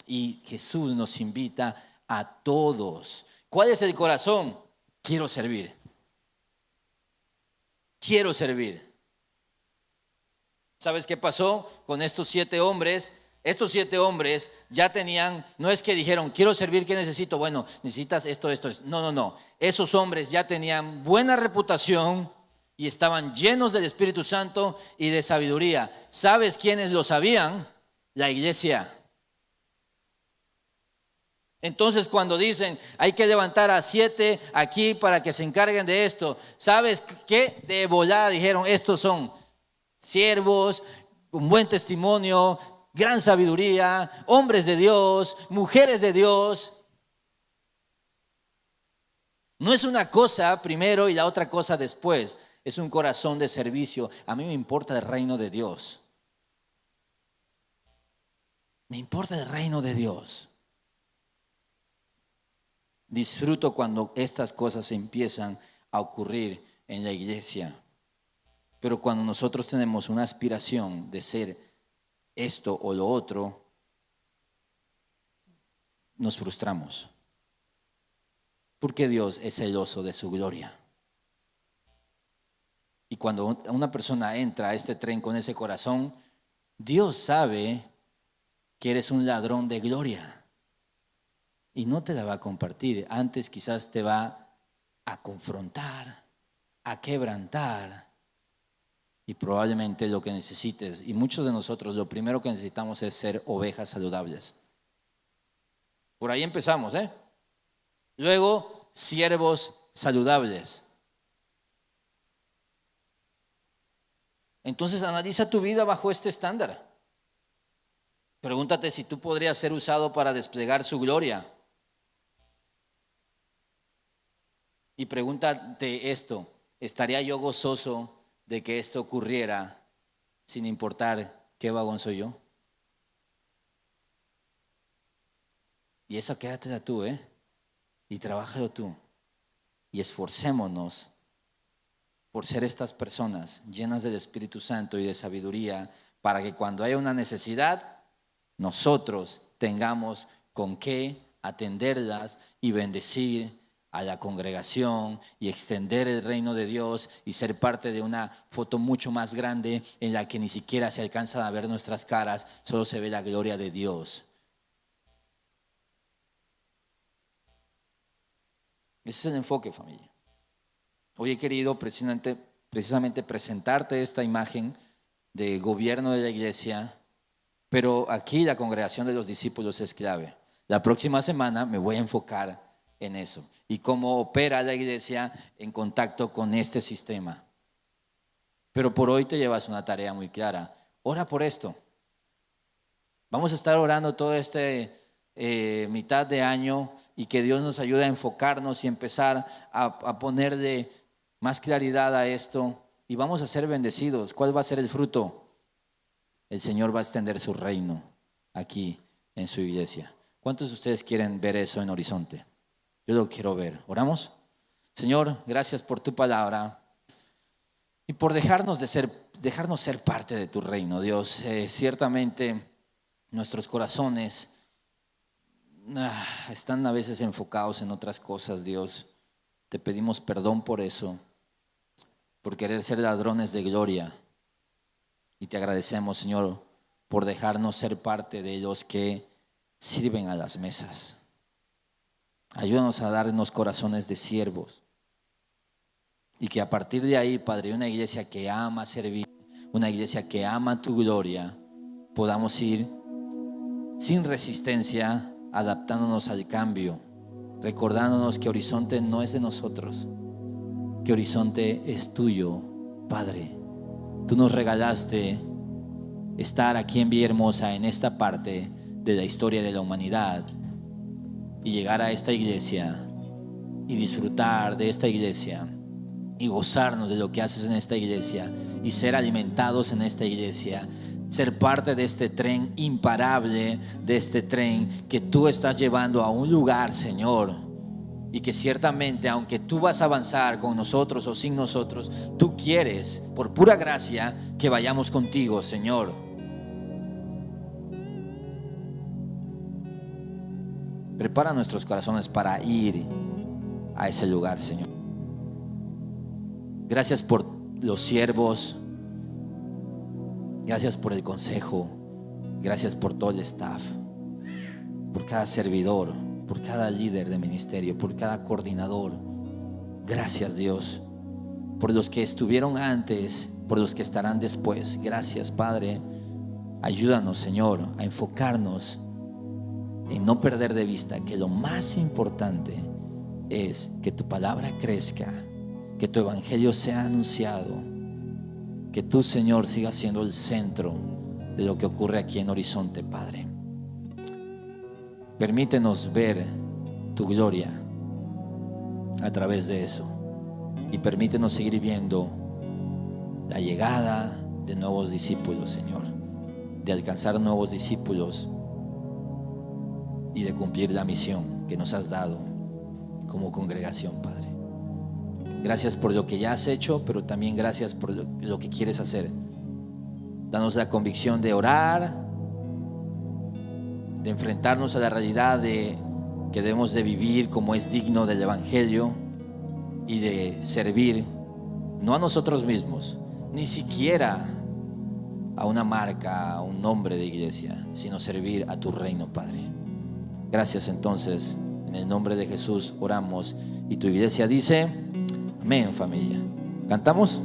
Y Jesús nos invita a todos. ¿Cuál es el corazón? Quiero servir. Quiero servir. ¿Sabes qué pasó con estos 7 hombres? Estos 7 hombres ya tenían, no es que dijeron, quiero servir, ¿qué necesito? Bueno, necesitas esto. No. Esos hombres ya tenían buena reputación y estaban llenos del Espíritu Santo y de sabiduría. ¿Sabes quiénes lo sabían? La iglesia. Entonces cuando dicen, hay que levantar a 7 aquí para que se encarguen de esto, ¿sabes qué? De volada dijeron, estos son siervos con buen testimonio, gran sabiduría, hombres de Dios, mujeres de Dios. No es una cosa primero y la otra cosa después. Es un corazón de servicio. A mí me importa el reino de Dios. Me importa el reino de Dios. Disfruto cuando estas cosas empiezan a ocurrir en la iglesia. Pero cuando nosotros tenemos una aspiración de ser esto o lo otro, nos frustramos. Porque Dios es celoso de su gloria. Y cuando una persona entra a este tren con ese corazón, Dios sabe que eres un ladrón de gloria y no te la va a compartir. Antes quizás te va a confrontar, a quebrantar, y probablemente lo que necesites, y muchos de nosotros lo primero que necesitamos es ser ovejas saludables. Por ahí empezamos, ¿eh? Luego, siervos saludables. Entonces analiza tu vida bajo este estándar. Pregúntate si tú podrías ser usado para desplegar su gloria. Y pregúntate esto: ¿estaría yo gozoso de que esto ocurriera sin importar qué vagón soy yo? Y eso quédatela tú, y trabájalo tú. Y esforcémonos por ser estas personas llenas del Espíritu Santo y de sabiduría, para que cuando haya una necesidad, nosotros tengamos con qué atenderlas y bendecir a la congregación y extender el reino de Dios y ser parte de una foto mucho más grande en la que ni siquiera se alcanzan a ver nuestras caras, solo se ve la gloria de Dios. Ese es el enfoque, familia. Hoy he querido precisamente presentarte esta imagen de gobierno de la iglesia, pero aquí la congregación de los discípulos es clave. La próxima semana me voy a enfocar en eso y cómo opera la iglesia en contacto con este sistema. Pero por hoy te llevas una tarea muy clara. Ora por esto. Vamos a estar orando todo mitad de año, y que Dios nos ayude a enfocarnos y empezar a ponerle más claridad a esto, y vamos a ser bendecidos. ¿Cuál va a ser el fruto? El Señor va a extender su reino aquí en su iglesia. ¿Cuántos de ustedes quieren ver eso en Horizonte? Yo lo quiero ver. ¿Oramos? Señor, gracias por tu palabra y por dejarnos ser parte de tu reino, Dios. Ciertamente nuestros corazones están a veces enfocados en otras cosas, Dios. Te pedimos perdón por eso, por querer ser ladrones de gloria. Y te agradecemos, Señor, por dejarnos ser parte de los que sirven a las mesas. Ayúdanos a darnos corazones de siervos. Y que a partir de ahí, Padre, una iglesia que ama servir, una iglesia que ama tu gloria, podamos ir sin resistencia, adaptándonos al cambio, recordándonos que Horizonte no es de nosotros, que Horizonte es tuyo, Padre. Tú nos regalaste estar aquí en Villahermosa, en esta parte de la historia de la humanidad, y llegar a esta iglesia y disfrutar de esta iglesia y gozarnos de lo que haces en esta iglesia y ser alimentados en esta iglesia, ser parte de este tren imparable, de este tren que tú estás llevando a un lugar, Señor, y que ciertamente, aunque tú vas a avanzar con nosotros o sin nosotros, tú quieres, por pura gracia, que vayamos contigo, Señor. Prepara nuestros corazones para ir a ese lugar, Señor. Gracias por los siervos. Gracias por el consejo. Gracias por todo el staff, por cada servidor, por cada líder de ministerio, por cada coordinador. Gracias, Dios, por los que estuvieron antes, por los que estarán después. Gracias, Padre. Ayúdanos, Señor, a enfocarnos en no perder de vista que lo más importante es que tu palabra crezca, que tu evangelio sea anunciado, que tú, Señor, sigas siendo el centro de lo que ocurre aquí en Horizonte, Padre. Permítenos ver tu gloria a través de eso, y permítenos seguir viendo la llegada de nuevos discípulos, Señor, de alcanzar nuevos discípulos y de cumplir la misión que nos has dado como congregación, Padre. Gracias por lo que ya has hecho, pero también gracias por lo que quieres hacer. Danos la convicción de orar, de enfrentarnos a la realidad de que debemos de vivir como es digno del Evangelio y de servir, no a nosotros mismos, ni siquiera a una marca, a un nombre de iglesia, sino servir a tu reino, Padre. Gracias entonces, en el nombre de Jesús oramos y tu iglesia dice, amén, familia. ¿Cantamos?